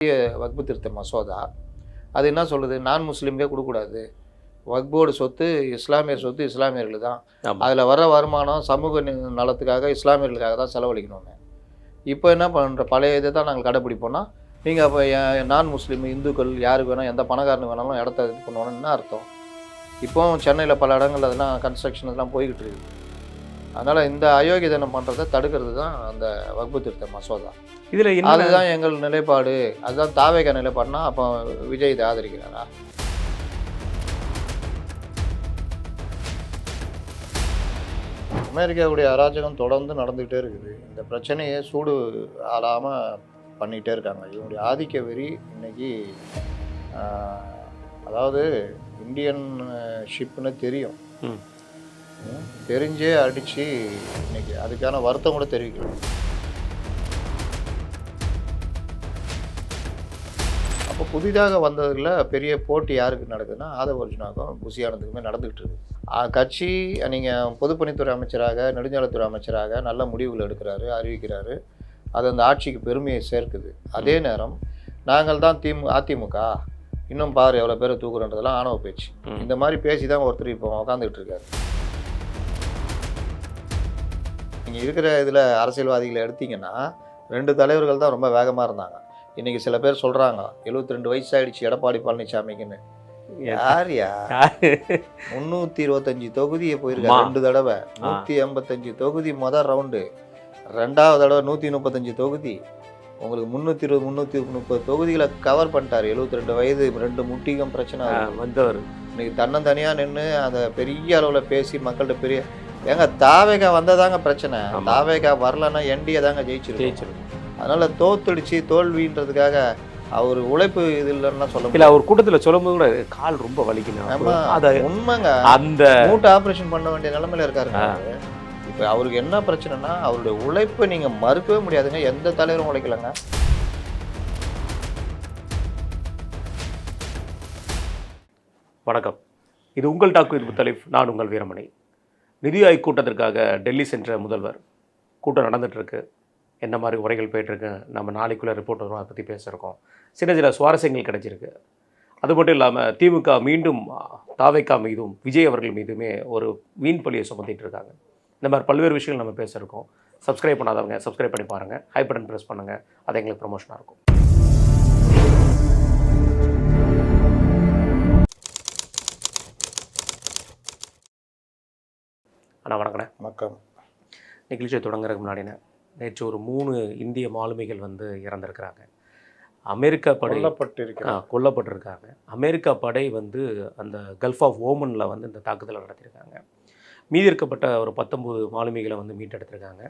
வக்பு திருத்த மசோதா அது என்ன சொல்லுது, நான் முஸ்லீம்கே கொடுக்கக்கூடாது, வக்போட சொத்து இஸ்லாமியர் சொத்து இஸ்லாமியர்கள் தான், அதில் வர வருமானம் சமூக நலத்துக்காக இஸ்லாமியர்களுக்காக தான் செலவழிக்கணும்னு. இப்போ என்ன பண்ணுற பழைய இதை தான் நாங்கள் கடைப்பிடிப்போம்னா, நீங்கள் அப்போ நான் முஸ்லீம் இந்துக்கள் யாருக்கு வேணால் எந்த பணக்காரனுக்கு வேணாலும் இடத்த இது பண்ணணும்னு என்ன அர்த்தம்? இப்போவும் சென்னையில் பல இடங்கள் அதெல்லாம் கன்ஸ்ட்ரக்ஷன் இதெல்லாம் போய்கிட்டு இருக்குது. அதனால் இந்த அயோக்கியதனம் பண்ணுறதை தடுக்கிறது தான் அந்த வக்பு திருத்த மசோதா. இதில் அதுதான் எங்கள் நிலைப்பாடு, அதுதான் தாவேக நிலைப்பாடுனா அப்போ விஜய் இதை ஆதரிக்கிறாரா? அமெரிக்காவுடைய அராஜகம் தொடர்ந்து நடந்துகிட்டே இருக்குது. இந்த பிரச்சனையை சூடு ஆளாமல் பண்ணிகிட்டே இருக்காங்க. இவங்களுடைய ஆதிக்க வெறி இன்னைக்கு அதாவது இந்தியன் ஷிப்னு தெரியும், தெரிஞ்சே அடித்து இன்னைக்கு அதுக்கான வருத்தம் கூட தெரிவிக்கல. அப்போ புதிதாக வந்ததில் பெரிய போட்டி யாருக்கு நடக்குதுன்னா ஆதவ அர்ஜுனாவுக்கும் புஷி ஆனந்துக்குமே நடந்துகிட்டு இருக்குது. கட்சி நீங்கள் பொதுப்பணித்துறை அமைச்சராக நெடுஞ்சாலைத்துறை அமைச்சராக நல்ல முடிவுகள் எடுக்கிறாரு, அறிவிக்கிறாரு, அது அந்த ஆட்சிக்கு பெருமையை சேர்க்குது. அதே நேரம் நாங்கள் தான் அதிமுக இன்னும் பாரு எவ்வளோ பேரை தூக்குறன்றதெல்லாம் ஆணவ பேச்சு. இந்த மாதிரி பேசி தான் ஒருத்தர் இப்போ உக்காந்துக்கிட்டு இருக்காரு. நீங்கள் இருக்கிற இதில் அரசியல்வாதிகளை எடுத்தீங்கன்னா 2 தலைவர்கள் தான் ரொம்ப வேகமாக இருந்தாங்க. இன்றைக்கி சில பேர் சொல்கிறாங்க 72 வயசு ஆகிடுச்சு எடப்பாடி பழனிசாமிக்குன்னு. யார்யா 325 தொகுதியை போயிருக்காரு 2 தடவை, 185 தொகுதி மொதல் ரவுண்டு, 2வது தடவை 135 தொகுதி, உங்களுக்கு 320 330 தொகுதிகளை கவர் பண்ணிட்டார். 72 வயது, 2 முட்டிகம் பிரச்சனை வந்தவர். இன்னைக்கு தன்னந்தனியாக நின்று அதை பெரிய அளவில் பேசி மக்கள்கிட்ட பெரிய தாவேகா வந்ததாங்க பிரச்சனை. தாவேகா வரலன்னா என்டிஏ தாங்க ஜெயிச்சிருக்கும். அதனால தோத்துடுச்சு தோல்வின்றதுக்காக அவர் உழைப்பு இது இல்லைன்னா சொல்ல முடியல. அவர் கூட்டத்தில் சொல்லும்போது கூட கால் ரொம்ப வலிக்கணும். உண்மைங்க, அந்த மூட்டை ஆப்ரேஷன் பண்ண வேண்டிய நிலைமையில இருக்காருங்க. இப்போ அவருக்கு என்ன பிரச்சனைனா அவருடைய உழைப்பை நீங்கள் மறுக்கவே முடியாதுங்க. எந்த தலைவரும் உழைக்கலங்க. வணக்கம், இது உங்கள் டாக்கு வித் முத்தலீஃப். நான் உங்கள் வீரமணி. நிதி ஆயோக் கூட்டத்திற்காக டெல்லி சென்ற முதல்வர். கூட்டம் நடந்துகிட்ருக்கு, என்ன மாதிரி உரைகள் போயிட்டுருக்கு, நம்ம நாளைக்குள்ளே ரிப்போர்ட் வரும், அதை பற்றி பேசியிருக்கோம். சில சுவாரஸ்யங்கள் கிடைச்சிருக்கு. அது மட்டும் இல்லாமல் திமுக மீண்டும் தாவேகா மீதும் விஜய் அவர்கள் மீதுமே ஒரு வீண் பழியை சுமத்திட்டு இருக்காங்க. இந்த மாதிரி பல்வேறு விஷயங்கள் நம்ம பேசியிருக்கோம். சப்ஸ்கிரைப் பண்ணாதவங்க சப்ஸ்கிரைப் பண்ணி பாருங்கள், ஹை பட்டன் ப்ரெஸ் பண்ணுங்கள், அது எங்களுக்கு ப்ரமோஷனாக இருக்கும். அண்ணா வணக்கண்ணே. வணக்கம். நிகழ்ச்சியை தொடங்குறதுக்கு முன்னாடினே நேற்று ஒரு 3 இந்திய மாலுமிகள் இறந்திருக்கிறாங்க. அமெரிக்கா படை கொல்லப்பட்டிருக்காங்க. அமெரிக்கா படை அந்த கல்ஃப் ஆஃப் ஓமனில் இந்த தாக்குதலை நடத்தியிருக்காங்க. மீதி இருக்கப்பட்ட ஒரு 19 மாலுமிகளை மீட்டெடுத்திருக்காங்க.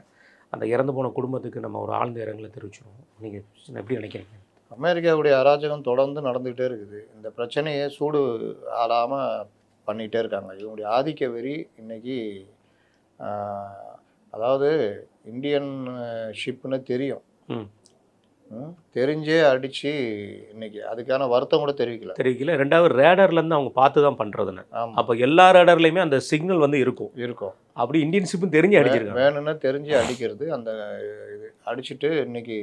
அந்த இறந்து போன குடும்பத்துக்கு நம்ம ஒரு ஆழ்ந்த இரங்கலை தெரிவிச்சிருவோம். நீங்கள் எப்படி நினைக்கிறீங்க? அமெரிக்காவுடைய அராஜகம் தொடர்ந்து நடந்துகிட்டே இருக்குது. இந்த பிரச்சனையை சூடு ஆளாமல் பண்ணிகிட்டே இருக்காங்க. இவங்களுடைய ஆதிக்க வெறி இன்னைக்கு அதாவது இந்தியன் ஷிப்னு தெரியும், தெரிஞ்சே அடித்து இன்னைக்கு அதுக்கான வருத்தம் கூட தெரிவிக்கல. 2வது ரேடர்லேருந்து அவங்க பார்த்து தான் பண்ணுறதுன்னு. அப்போ எல்லா ரேடர்லையுமே அந்த சிக்னல் இருக்கும். அப்படி இந்தியன் ஷிப்பும் தெரிஞ்சு அடிச்சிருக்காங்க. வேணும்னா தெரிஞ்சு அடிக்கிறது. அந்த இது அடிச்சுட்டு இன்னைக்கு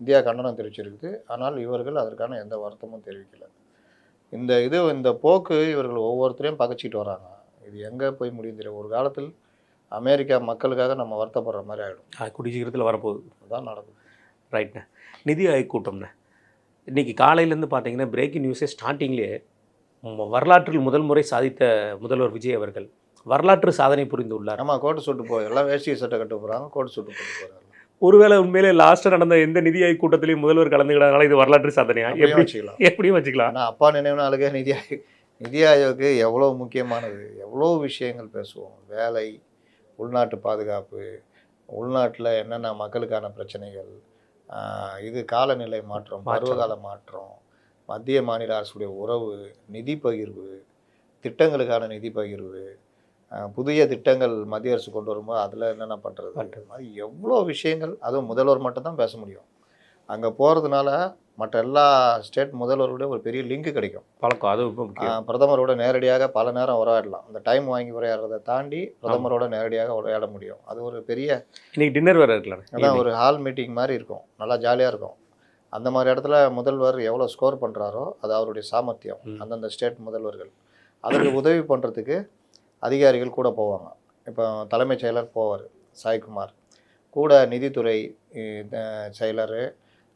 இந்தியா கண்டனம் தெரிவிச்சிருக்குது. ஆனால் இவர்கள் அதற்கான எந்த வருத்தமும் தெரிவிக்கலை. இந்த போக்கு இவர்கள் ஒவ்வொருத்தரையும் பகைச்சிட்டு வராங்க. இது எங்கே போய் முடியும் தெரியும். ஒரு காலத்தில் அமெரிக்கா மக்களுக்காக நம்ம வருத்தப்படுற மாதிரி ஆகிடும். கூடிய சீக்கிரத்தில் வரப்போகுது. அதுதான் நடக்குது. ரைட்ண்ணே. நிதி ஆயோக் கூட்டம்ண்ணே, இன்றைக்கி காலையிலேருந்து பார்த்தீங்கன்னா பிரேக்கிங் நியூஸே ஸ்டார்டிங்லேயே வரலாற்றில் முதல் முறை சாதித்த முதல்வர் விஜய் அவர்கள் வரலாற்று சாதனை புரிந்துள்ளார். ஆமாம், கோட்டு சுட்டு எல்லாம் வேஷ்டி சட்டை கட்டு போகிறாங்க, கோட்டு சுட்டு போட்டு போகிறாங்க. ஒருவேளை உண்மையிலே லாஸ்ட்டாக நடந்த எந்த நிதி ஆயோக் கூட்டத்திலையும் முதல்வர் கலந்துக்கிட்டதுனால இது வரலாற்று சாதனையா? எப்படியும் வச்சுக்கலாம். ஆனால் அப்பா நினைவு நாளுக்கே நிதி ஆயோக்கு எவ்வளோ முக்கியமானது. எவ்வளோ விஷயங்கள் பேசுவோம். வேலை, உள்நாட்டு பாதுகாப்பு, உள்நாட்டில் என்னென்ன மக்களுக்கான பிரச்சனைகள், இது காலநிலை மாற்றம், பருவகால மாற்றம், மத்திய மாநில அரசுடைய உறவு, நிதி பகிர்வு, திட்டங்களுக்கான நிதி பகிர்வு, புதிய திட்டங்கள் மத்திய அரசு கொண்டு வரும்போது அதில் என்னென்ன பண்ணுறது, மாதிரி எவ்வளோ விஷயங்கள். அதுவும் முதல்வர் மட்டும்தான் பேச முடியும். அங்கே போகிறதுனால மற்ற எல்லா ஸ்டேட் முதல்வரோட ஒரு பெரிய லிங்க் கிடைக்கும், பழக்கம். அது பிரதமரோட நேரடியாக பல நேரம் உரையாடலாம். அந்த டைம் வாங்கி உரையாடுறதை தாண்டி பிரதமரோட நேரடியாக உரையாட முடியும். அது ஒரு பெரிய இன்னைக்கு டின்னர் வேறு இருக்கலாம். அதான் ஒரு ஹால் மீட்டிங் மாதிரி இருக்கும், நல்லா ஜாலியாக இருக்கும். அந்த மாதிரி இடத்துல முதல்வர் எவ்வளோ ஸ்கோர் பண்ணுறாரோ அது அவருடைய சாமர்த்தியம். ம். அந்தந்த ஸ்டேட் முதல்வர்கள் அதற்கு உதவி பண்ணுறதுக்கு அதிகாரிகள் கூட போவாங்க. இப்போ தலைமைச் செயலர் போவார் சாய்குமார், கூட நிதித்துறை செயலர்,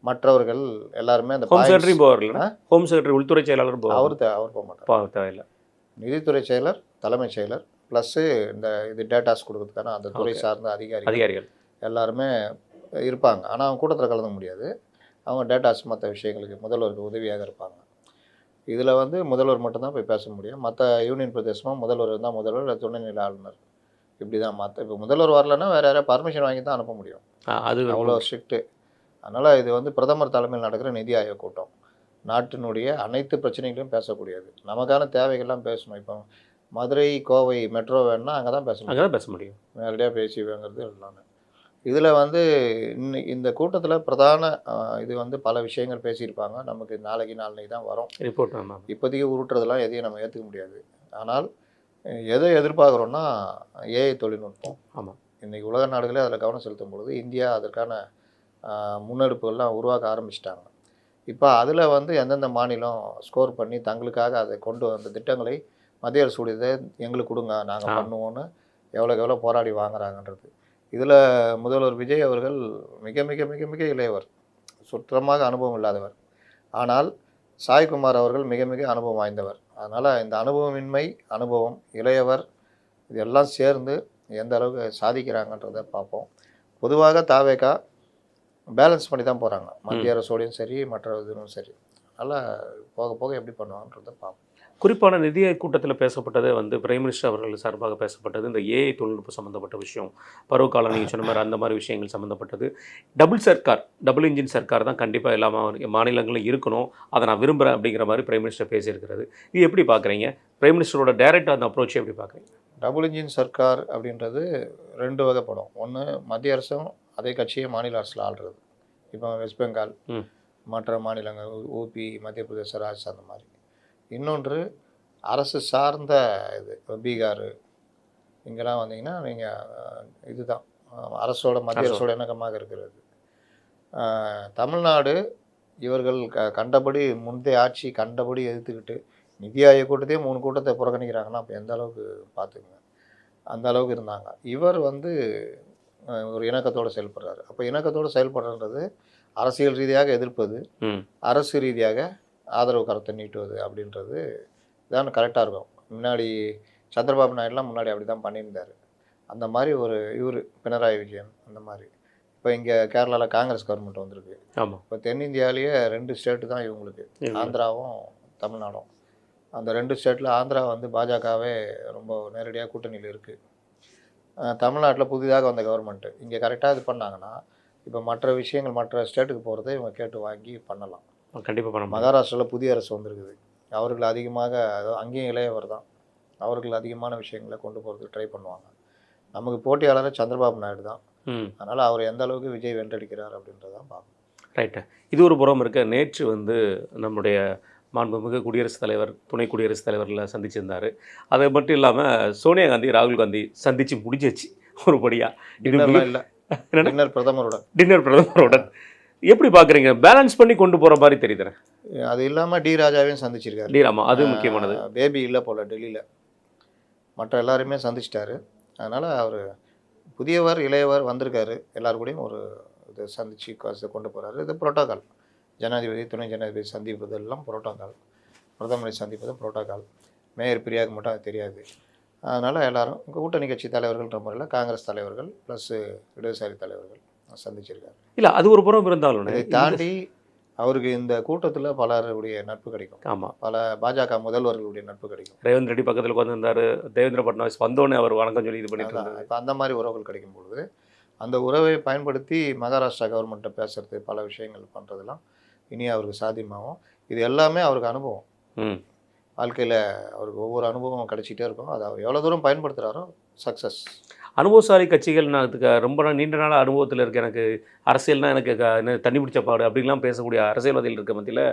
மற்றவர்கள் எல்லாருமே அந்த ஹோம் செக்ரட்டரி பாயிண்ட்ஸ். போவார்ல, ஹோம் செக்ரட்டரி உள்துறை செயலாளர் போவார். அவர் போக மாட்டார். தேவையில்லை. நிதித்துறை செயலர், தலைமைச் செயலர் ப்ளஸ்ஸு இந்த இது டேட்டாஸ் கொடுக்கறதுக்கான அந்த துறை சார்ந்த அதிகாரிகள் எல்லாருமே இருப்பாங்க. ஆனால் அவங்க கூட்டத்தில் கலந்துக்க முடியாது. அவங்க டேட்டாஸ் மற்ற விஷயங்களுக்கு முதல்வருக்கு உதவியாக இருப்பாங்க. இதில் வந்து முதல்வர் மட்டும்தான் போய் பேச முடியும். மற்ற யூனியன் பிரதேசமாக முதல்வர் இருந்தால் முதல்வர், இல்லை துணைநிலை ஆளுநர், இப்படி தான். இப்போ முதல்வர் வரலன்னா வேறு யாராவது பர்மிஷன் வாங்கி தான் அனுப்ப முடியும். அது அவ்வளோ ஸ்ட்ரிக்ட்டு. அதனால் இது வந்து பிரதமர் தலைமையில் நடக்கிற நிதி ஆயோக் கூட்டம். நாட்டினுடைய அனைத்து பிரச்சனைகளையும் பேசக்கூடியது. நமக்கான தேவைகள்லாம் பேசணும். இப்போ மதுரை, கோவை மெட்ரோ வேணுன்னா அங்கே தான் பேச முடியும். அங்கே தான் பேச முடியும். நேரடியாக பேசி வாங்கிறது எல்லாமே. இதில் வந்து இந்த கூட்டத்தில் பிரதான இது வந்து பல விஷயங்கள் பேசியிருப்பாங்க. நமக்கு நாளைக்கு தான் வரும் ரிப்போர்ட். ஆமாம். இப்போதைக்கு உருட்டுறதெல்லாம் எதையும் நம்ம ஏற்றுக்க முடியாது. ஆனால் எதை எதிர்பார்க்குறோன்னா ஏஐ தொழில்நுட்பம். ஆமாம். இன்றைக்கி உலக நாடுகளே அதில் கவனம் செலுத்தும் பொழுது இந்தியா அதற்கான முன்னெடுப்புகள்லாம் உருவாக்க ஆரம்பிச்சிட்டாங்க. இப்போ அதில் வந்து எந்தெந்த மாநிலம் ஸ்கோர் பண்ணி தங்களுக்காக அதை கொண்டு வந்த திட்டங்களை மத்திய அரசு உடையதை எங்களுக்கு கொடுங்க, நாங்கள் பண்ணுவோன்னு எவ்வளோக்கு எவ்வளோ போராடி வாங்குறாங்கன்றது. இதில் முதல்வர் விஜய் அவர்கள் மிக மிக மிக மிக இளையவர், சுற்றமாக அனுபவம் இல்லாதவர். ஆனால் சாய்குமார் அவர்கள் மிக மிக அனுபவம் வாய்ந்தவர். அதனால் இந்த அனுபவமின்மை, அனுபவம், இளையவர், இதெல்லாம் சேர்ந்து எந்த அளவுக்கு சாதிக்கிறாங்கன்றதை பார்ப்போம். பொதுவாக தாவேகா பேலன்ஸ் பண்ணி தான் போகிறாங்க, மத்திய அரசோடையும் சரி மற்ற இதுவும் சரி. அதனால் போக போக எப்படி பண்ணுவாங்கன்றதை பார்ப்போம். குறிப்பான நிதி ஆயோக் கூட்டத்தில் பேசப்பட்டது வந்து பிரைம் மினிஸ்டர் அவர்கள் சார்பாக பேசப்பட்டது இந்த ஏஐ தொழில்நுட்பம் சம்மந்தப்பட்ட விஷயம், பருவகாலம் நீங்கள் சொன்ன மாதிரி அந்த மாதிரி விஷயங்கள் சம்மந்தப்பட்டது. டபுள் இன்ஜின் சர்க்கார் தான் கண்டிப்பாக எல்லா மாநிலங்களும் இருக்கணும், அதை நான் விரும்புகிறேன் அப்படிங்கிற மாதிரி பிரைம் மினிஸ்டர் பேசியிருக்கிறது. இது எப்படி பார்க்குறீங்க? பிரைம் மினிஸ்டரோட டைரக்ட் அந்த அப்ரோச்சை எப்படி பார்க்குறீங்க? டபுள் இன்ஜின் சர்க்கார் அப்படின்றது ரெண்டு வகைப்படும். ஒன்று மத்திய அரசும் அதே கட்சியை மாநில அரசில் ஆள்றது. இப்போ வெஸ்ட் பெங்கால், மற்ற மாநிலங்கள் ஊபி, மத்திய பிரதேச, ராஜஸ்தான் அந்த மாதிரி. இன்னொன்று அரசு சார்ந்த இது பீகார், இங்கெல்லாம் வந்தீங்கன்னா நீங்கள் இதுதான் அரசோட மத்திய அரசோட இணக்கமாக இருக்கிறது. தமிழ்நாடு இவர்கள் கண்டபடி முந்தைய ஆட்சி கண்டபடி எதிர்த்துக்கிட்டு நிதி ஆயோக் கூட்டத்தையே 3 கூட்டத்தை புறக்கணிக்கிறாங்கன்னா அப்போ எந்த அளவுக்கு பார்த்துக்குங்க. அந்த அளவுக்கு இருந்தாங்க. இவர் வந்து ஒரு இணக்கத்தோடு செயல்படுறாரு. அப்போ இணக்கத்தோடு செயல்படுறது அரசியல் ரீதியாக எதிர்ப்பது, அரசு ரீதியாக ஆதரவு கருத்தை நீட்டுவது அப்படின்றது தான் கரெக்டாக இருக்கும். முன்னாடி சந்திரபாபு நாயுடுலாம் முன்னாடி அப்படி தான் பண்ணியிருந்தார். அந்த மாதிரி ஒரு இவர் பினராயி விஜயன் அந்த மாதிரி. இப்போ இங்கே கேரளாவில் காங்கிரஸ் கவர்மெண்ட் வந்திருக்கு. ஆமாம். இப்போ தென்னிந்தியாவிலேயே 2 ஸ்டேட்டு தான் இவங்களுக்கு, ஆந்திராவும் தமிழ்நாடும். அந்த 2 ஸ்டேட்டில் ஆந்திரா வந்து பாஜகவே ரொம்ப நேரடியாக கூட்டணியில் இருக்குது. தமிழ்நாட்டில் புதிதாக வந்த கவர்மெண்ட்டு இங்கே கரெக்டாக இது பண்ணாங்கன்னா இப்போ மற்ற விஷயங்கள் மற்ற ஸ்டேட்டுக்கு போகிறத இவங்க கேட்டு வாங்கி பண்ணலாம். கண்டிப்பாக பண்ணலாம். மகாராஷ்டிராவில் புதிய அரசு வந்திருக்குது. அவர்கள் அதிகமாக அங்கேயும் இளையவர் தான், அவர்கள் அதிகமான விஷயங்களை கொண்டு போகிறதுக்கு ட்ரை பண்ணுவாங்க. நமக்கு போட்டியாளர் சந்திரபாபு நாயுடு தான். அதனால் அவர் எந்த அளவுக்கு விஜய் வென்றடிக்கிறார் அப்படின்றதான் பார்க்கணும். ரைட்டு. இது ஒரு புறம் இருக்க. நேற்று வந்து நம்முடைய மாண்புமிகு குடியரசுத் தலைவர், துணை குடியரசுத் தலைவரில் சந்திச்சிருந்தார். அது மட்டும் இல்லாமல் சோனியா காந்தி, ராகுல் காந்தி சந்தித்து முடிஞ்சிச்சு ஒரு படியாக. இது இல்லை, டின்னர் பிரதமருடன். எப்படி பார்க்குறீங்க? பேலன்ஸ் பண்ணி கொண்டு போகிற மாதிரி தெரியுது. அது இல்லாமல் டி ராஜாவையும் சந்திச்சிருக்காரு. டி ராமா, அது முக்கியமானது. பேபி இல்லை போல் டெல்லியில், மற்ற எல்லாருமே சந்திச்சிட்டாரு. அதனால் அவர் புதியவர் இளையவர் வந்திருக்காரு, எல்லாருக்கூடையும் ஒரு இதை சந்தித்து கொண்டு போகிறாரு. இது புரோட்டோகால். ஜனாதிபதி, துணை ஜனாதிபதி சந்திப்பது எல்லாம் புரோட்டோகால். பிரதமரை சந்திப்பது புரோட்டோகால். மேயர் பிரியாவுக்கு மட்டும் அது தெரியாது. அதனால் எல்லோரும் கூட்டணி கட்சி தலைவர்கள்ன்ற முறையில் காங்கிரஸ் தலைவர்கள் ப்ளஸ் இடதுசாரி தலைவர்கள் சந்திச்சிருக்காரு. இல்லை, அது ஒரு புறம் இருந்தாலும் இதை தாண்டி அவருக்கு இந்த கூட்டத்தில் பலருடைய நட்பு கிடைக்கும். ஆமாம், பல பாஜக முதல்வர்களுடைய நட்பு கிடைக்கும். ரேவந்த் ரெட்டி பக்கத்தில் உட்காந்துருந்தார். தேவேந்திர ஃபட்னாவிஸ் வந்தோடனே அவர் வணக்கம் சொல்லி இது பண்ணிட்டு இருந்தார். இப்போ அந்த மாதிரி உறவுகள் கிடைக்கும்பொழுது அந்த உறவை பயன்படுத்தி மகாராஷ்டிரா கவர்மெண்ட்டை பேசுறது, பல விஷயங்கள் பண்ணுறதுலாம் இனி அவருக்கு சாத்தியமாகும். இது எல்லாமே அவருக்கு அனுபவம். வாழ்க்கையில் அவருக்கு ஒவ்வொரு அனுபவம் கிடைச்சிட்டே இருக்கும். அதை அவர் எவ்வளோ தூரம் பயன்படுத்துகிறாரோ சக்ஸஸ். அனுபவசாலி கட்சிகள் நான் அதுக்கு ரொம்ப நீண்ட நாள் அனுபவத்தில் இருக்க எனக்கு அரசியல்னா எனக்கு தண்ணி பிடிச்ச பாடு அப்படிலாம் பேசக்கூடிய அரசியல்வாதிகள் இருக்க மத்தியில்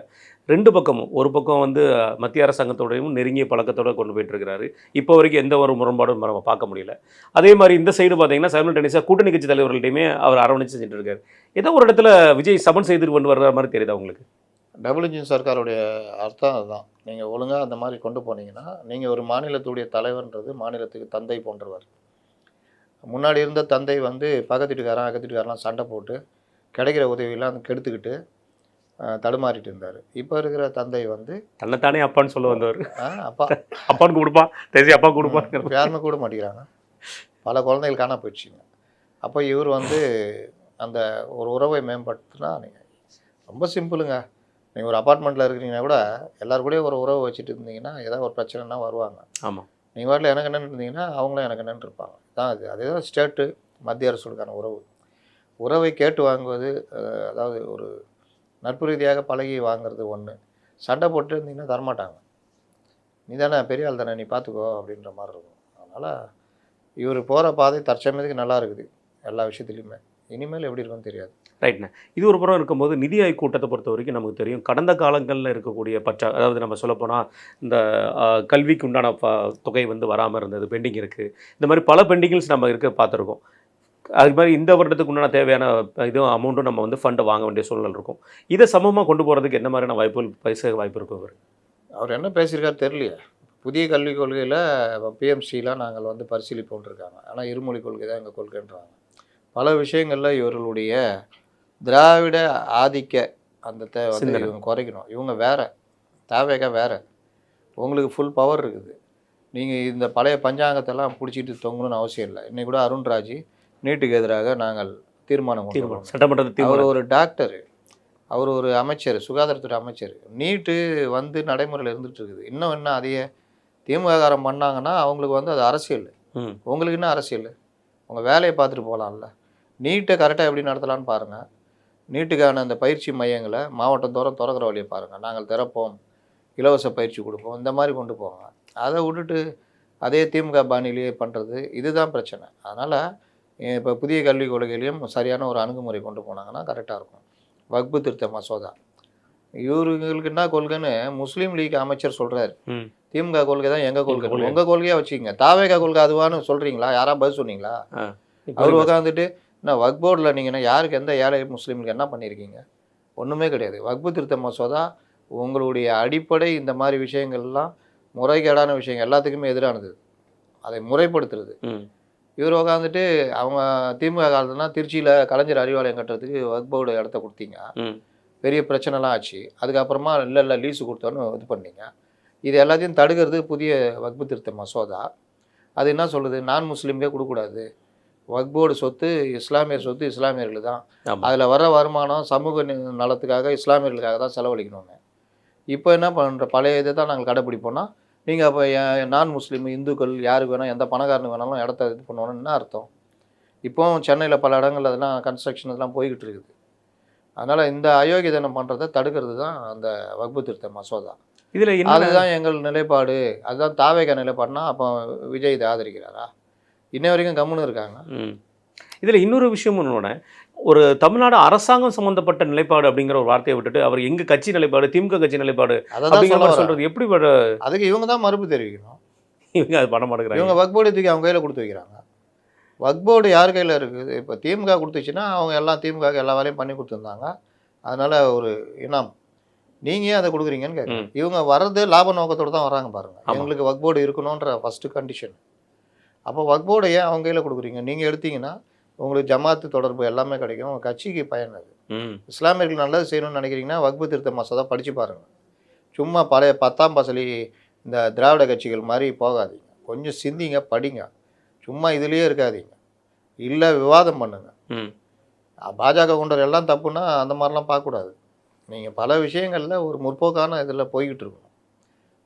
ரெண்டு பக்கமும் ஒரு பக்கம் வந்து மத்திய அரசாங்கத்தோடையும் நெருங்கிய பழக்கத்தோடு கொண்டு போயிட்டு இருக்கிறாரு. இப்போ வரைக்கும் எந்த ஒரு முரண்பாடும் நம்ம பார்க்க முடியல. அதே மாதிரி இந்த சைடு பார்த்தீங்கன்னா சைமல்டேனியஸாக கூட்டணி கட்சி தலைவர்கள்ட்டையுமே அவர் அரவணைச்சு செஞ்சுட்டு இருக்காரு. ஏதோ ஒரு இடத்துல விஜய் சமன் செய்து கொண்டு வர்ற மாதிரி தெரியுதா உங்களுக்கு? டபுள் இன்ஜின் சர்க்காருடைய அர்த்தம் அதுதான். நீங்கள் ஒழுங்காக அந்த மாதிரி கொண்டு போனீங்கன்னா நீங்கள் ஒரு மாநிலத்துடைய தலைவர்ன்றது மாநிலத்துக்கு தந்தை போன்றவர். முன்னாடி இருந்த தந்தை வந்து பக்கத்து வீட்டுக்காரன் அக்கத்து வீட்டுக்காரெலாம் சண்டை போட்டு கிடைக்கிற உதவியெல்லாம் கெடுத்துக்கிட்டு தடுமாறிட்டு இருந்தார். இப்போ இருக்கிற தந்தை வந்து தன்னைத்தானே அப்பான்னு சொல்ல வந்தவர். அப்பா அப்பான்னு கொடுப்பான் தேசிய அப்பா கொடுப்பான் யாருமே கூட மாட்டேங்கிறாங்க. பல குழந்தைகள் காண போயிடுச்சிங்க. அப்போ இவர் வந்து அந்த ஒரு உறவை மேம்படுத்தினா நீங்கள் ரொம்ப சிம்பிளுங்க. நீங்கள் ஒரு அப்பார்ட்மெண்ட்டில் இருக்கிறீங்கன்னா கூட எல்லாரு கூடயும் ஒரு உறவை வச்சுட்டு இருந்தீங்கன்னா ஏதாவது ஒரு பிரச்சனைனா வருவாங்க. ஆமாம். நீங்கள் வாட்டில் எனக்கு என்னென்னு இருந்தீங்கன்னா அவங்களும் எனக்கு என்னென்னு இருப்பாங்க. தான் அது அதே தான் ஸ்டேட்டு மத்திய அரசுக்கான உறவு. உறவை கேட்டு வாங்குவது அதாவது ஒரு நட்பு ரீதியாக பழகி வாங்குறது ஒன்று. சண்டை போட்டு இருந்தீங்கன்னா தரமாட்டாங்க. நீ தானே பெரிய ஆள் தானே நீ பார்த்துக்கோ அப்படின்ற மாதிரி இருக்கும். அதனால் இவர் போகிற பாதை தற்சமயத்துக்கு நல்லா இருக்குது எல்லா விஷயத்துலையுமே. இனிமேல் எப்படி இருக்குன்னு தெரியாது. ரைட்ண்ணே. இது ஒரு புறம் இருக்கும்போது நிதி ஆயோக் கூட்டத்தை பொறுத்த வரைக்கும் நமக்கு தெரியும் கடந்த காலங்களில் இருக்கக்கூடிய அதாவது நம்ம சொல்லப்போனால் இந்த கல்விக்கு உண்டான தொகை வந்து வராமல் இருந்தது, பெண்டிங் இருக்குது. இந்த மாதிரி பல பெண்டிங்கில்ஸ் நம்ம பார்த்துருக்கோம். அது மாதிரி இந்த வருடத்துக்கு உண்டான தேவையான இதுவும் அமௌண்ட்டும் நம்ம வந்து ஃபண்டை வாங்க வேண்டிய சூழ்நிலை இருக்கும். இதை சமமாக கொண்டு போகிறதுக்கு என்ன மாதிரியான வாய்ப்பு இருக்கும்? அவர் என்ன பேசியிருக்காரு தெரியலையே. புதிய கல்விக் கொள்கையில் பிஎம்சிலாம் நாங்கள் வந்து பரிசீலிப்போன்னு இருக்காங்க. ஆனால் இருமொழி கொள்கை தான் எங்கள் கொள்கைன்றாங்க. பல விஷயங்களில் இவர்களுடைய திராவிட ஆதிக்க அந்த வந்து இவங்க குறைக்கணும். இவங்க வேறு தேவையாக வேறு. உங்களுக்கு ஃபுல் பவர் இருக்குது. நீங்கள் இந்த பழைய பஞ்சாங்கத்தெல்லாம் பிடிச்சிட்டு தொங்கணும்னு அவசியம் இல்லை. இன்றைக்கி கூட அருண்ராஜ் நீட்டுக்கு எதிராக நாங்கள் தீர்மானம் சட்டமன்றத்தில் அவர் ஒரு டாக்டர், அவர் ஒரு அமைச்சர், சுகாதாரத்துறை அமைச்சர். நீட்டு வந்து நடைமுறையில் இருந்துகிட்டு இருக்குது. இன்னும் என்ன அதையே திமுககாரம் பண்ணாங்கன்னா அவங்களுக்கு வந்து அது அரசியல். உங்களுக்கு என்ன அரசியல்? உங்கள் வேலையை பார்த்துட்டு போகலாம்ல. நீட்டை கரெக்டாக எப்படி நடத்தலான்னு பாருங்கள். நீட்டுக்கான அந்த பயிற்சி மையங்களை மாவட்டம் தோறும் திறக்கிற வழியை பாருங்கள். நாங்கள் திறப்போம், இலவச பயிற்சி கொடுப்போம், இந்த மாதிரி கொண்டு போவாங்க. அதை விட்டுட்டு அதே திமுக பாணியிலேயே பண்ணுறது இதுதான் பிரச்சனை. அதனால் இப்போ புதிய கல்விக் கொள்கையிலையும் சரியான ஒரு அணுகுமுறை கொண்டு போனாங்கன்னா கரெக்டாக இருக்கும். வக்பு திருத்த மசோதா இவர்களுக்கு என்ன கொள்கைன்னு முஸ்லீம் லீக் அமைச்சர் சொல்கிறார். திமுக கொள்கை தான் எங்கள் கொள்கை, உங்கள் கொள்கையாக வச்சுக்கோங்க. தாவேகா கொள்கை அதுவான்னு சொல்கிறீங்களா? யாராவது பதில் சொன்னீங்களா? அவர் உட்காந்துட்டு நான் வக்ஃப் போர்டில் நீங்கள் யாருக்கு எந்த ஏழை முஸ்லீமுக்கு என்ன பண்ணியிருக்கீங்க? ஒன்றுமே கிடையாது. வக்பு திருத்த மசோதா உங்களுடைய அடிப்படை இந்த மாதிரி விஷயங்கள்லாம் முறைகேடான விஷயங்கள் எல்லாத்துக்குமே எதிரானது. அதை முறைப்படுத்துறது. இவர் உட்காந்துட்டு அவங்க திமுக காலத்துனா திருச்சியில் கலைஞர் அறிவாலயம் கட்டுறதுக்கு வக்ஃப் போர்டு இடத்த கொடுத்தீங்க, பெரிய பிரச்சனைலாம் ஆச்சு. அதுக்கப்புறமா இல்லை லீஸு கொடுத்தோன்னு இது பண்ணீங்க. இது எல்லாத்தையும் தடுக்கிறது புதிய வக்பு திருத்த மசோதா. அது என்ன சொல்லுது? நான் முஸ்லீம்கே கொடுக்கக்கூடாது, வக்ஃப் போர்டு சொத்து இஸ்லாமியர் சொத்து இஸ்லாமியர்கள் தான், அதில் வர வருமானம் சமூக நலத்துக்காக இஸ்லாமியர்களுக்காக தான் செலவழிக்கணும்னு. இப்போ என்ன பண்ணுற பழைய இதை தான் நாங்கள் கடைப்பிடிப்போம்னா நீங்கள் அப்போ நான் முஸ்லீம் இந்துக்கள் யாருக்கு வேணால் எந்த பணக்காரனுக்கு வேணாலும் இடத்த இது பண்ணணும்னு என்ன அர்த்தம்? இப்போவும் சென்னையில் பல இடங்கள் அதெல்லாம் கன்ஸ்ட்ரக்ஷன் இதெல்லாம் போய்கிட்டு இருக்குது. அதனால் இந்த அயோக்கியதனம் பண்ணுறதை தடுக்கிறது தான் அந்த வக்பு திருத்த மசோதா. இதில் அதுதான் எங்கள் நிலைப்பாடு. அதுதான் தாவேகா நிலைப்பாடுனா அப்போ விஜய் இதை ஆதரிக்கிறாரா? இன்ன வரைக்கும் கம்முன்னு இருக்காங்க. இதில் இன்னொரு விஷயம் ஒன்று, ஒரு தமிழ்நாடு அரசாங்கம் சம்மந்தப்பட்ட நிலைப்பாடு அப்படிங்கிற ஒரு வார்த்தையை விட்டுட்டு அவர் எங்கள் கட்சி நிலைப்பாடு, திமுக கட்சி நிலைப்பாடு அப்படிங்கிற சொல்கிறது எப்படி? அதுக்கு இவங்க தான் மறுப்பு தெரிவிக்கணும். இவங்க அது பண்ண மாட்டேங்கிறாங்க. இவங்க வக்ஃப் போர்டு தூக்கி அவங்க கையில் கொடுத்து வைக்கிறாங்க. வக்ஃப் போர்டு யார் கையில் இருக்குது? இப்போ திமுக கொடுத்துச்சுன்னா அவங்க எல்லாம் திமுக எல்லா வேலையும் பண்ணி கொடுத்துருந்தாங்க. அதனால் ஒரு இனாம் நீங்கள் ஏன் அதை கொடுக்குறீங்கன்னு கேட்குறேன். இவங்க வர்றது லாப நோக்கத்தோடு தான் வராங்க பாருங்கள். எங்களுக்கு வக்ஃப் போர்டு இருக்கணுன்ற ஃபஸ்ட்டு கண்டிஷன். அப்போ வக்ஃப் போர்டை ஏன் அவங்க கையில் கொடுக்குறீங்க? நீங்கள் எடுத்தீங்கன்னா உங்களுக்கு ஜமாத்து தொடர்பு எல்லாமே கிடைக்கும், உங்கள் கட்சிக்கு பயன். அது இஸ்லாமியர்கள் நல்லது செய்யணும்னு நினைக்கிறீங்கன்னா வக்ஃபு திருத்த மசோதா படித்து பாருங்கள். சும்மா பழைய 10ஆம் பசலி இந்த திராவிட கட்சிகள் மாதிரி போகாதீங்க. கொஞ்சம் சிந்திங்க, படிங்க. சும்மா இதுலேயே இருக்காதீங்க. இல்லை விவாதம் பண்ணுங்கள். பாஜக கொண்டவர் எல்லாம் தப்புன்னா அந்த மாதிரிலாம் பார்க்கக்கூடாது. நீங்கள் பல விஷயங்களில் ஒரு முற்போக்கான இதில் போய்கிட்டு இருக்கணும்.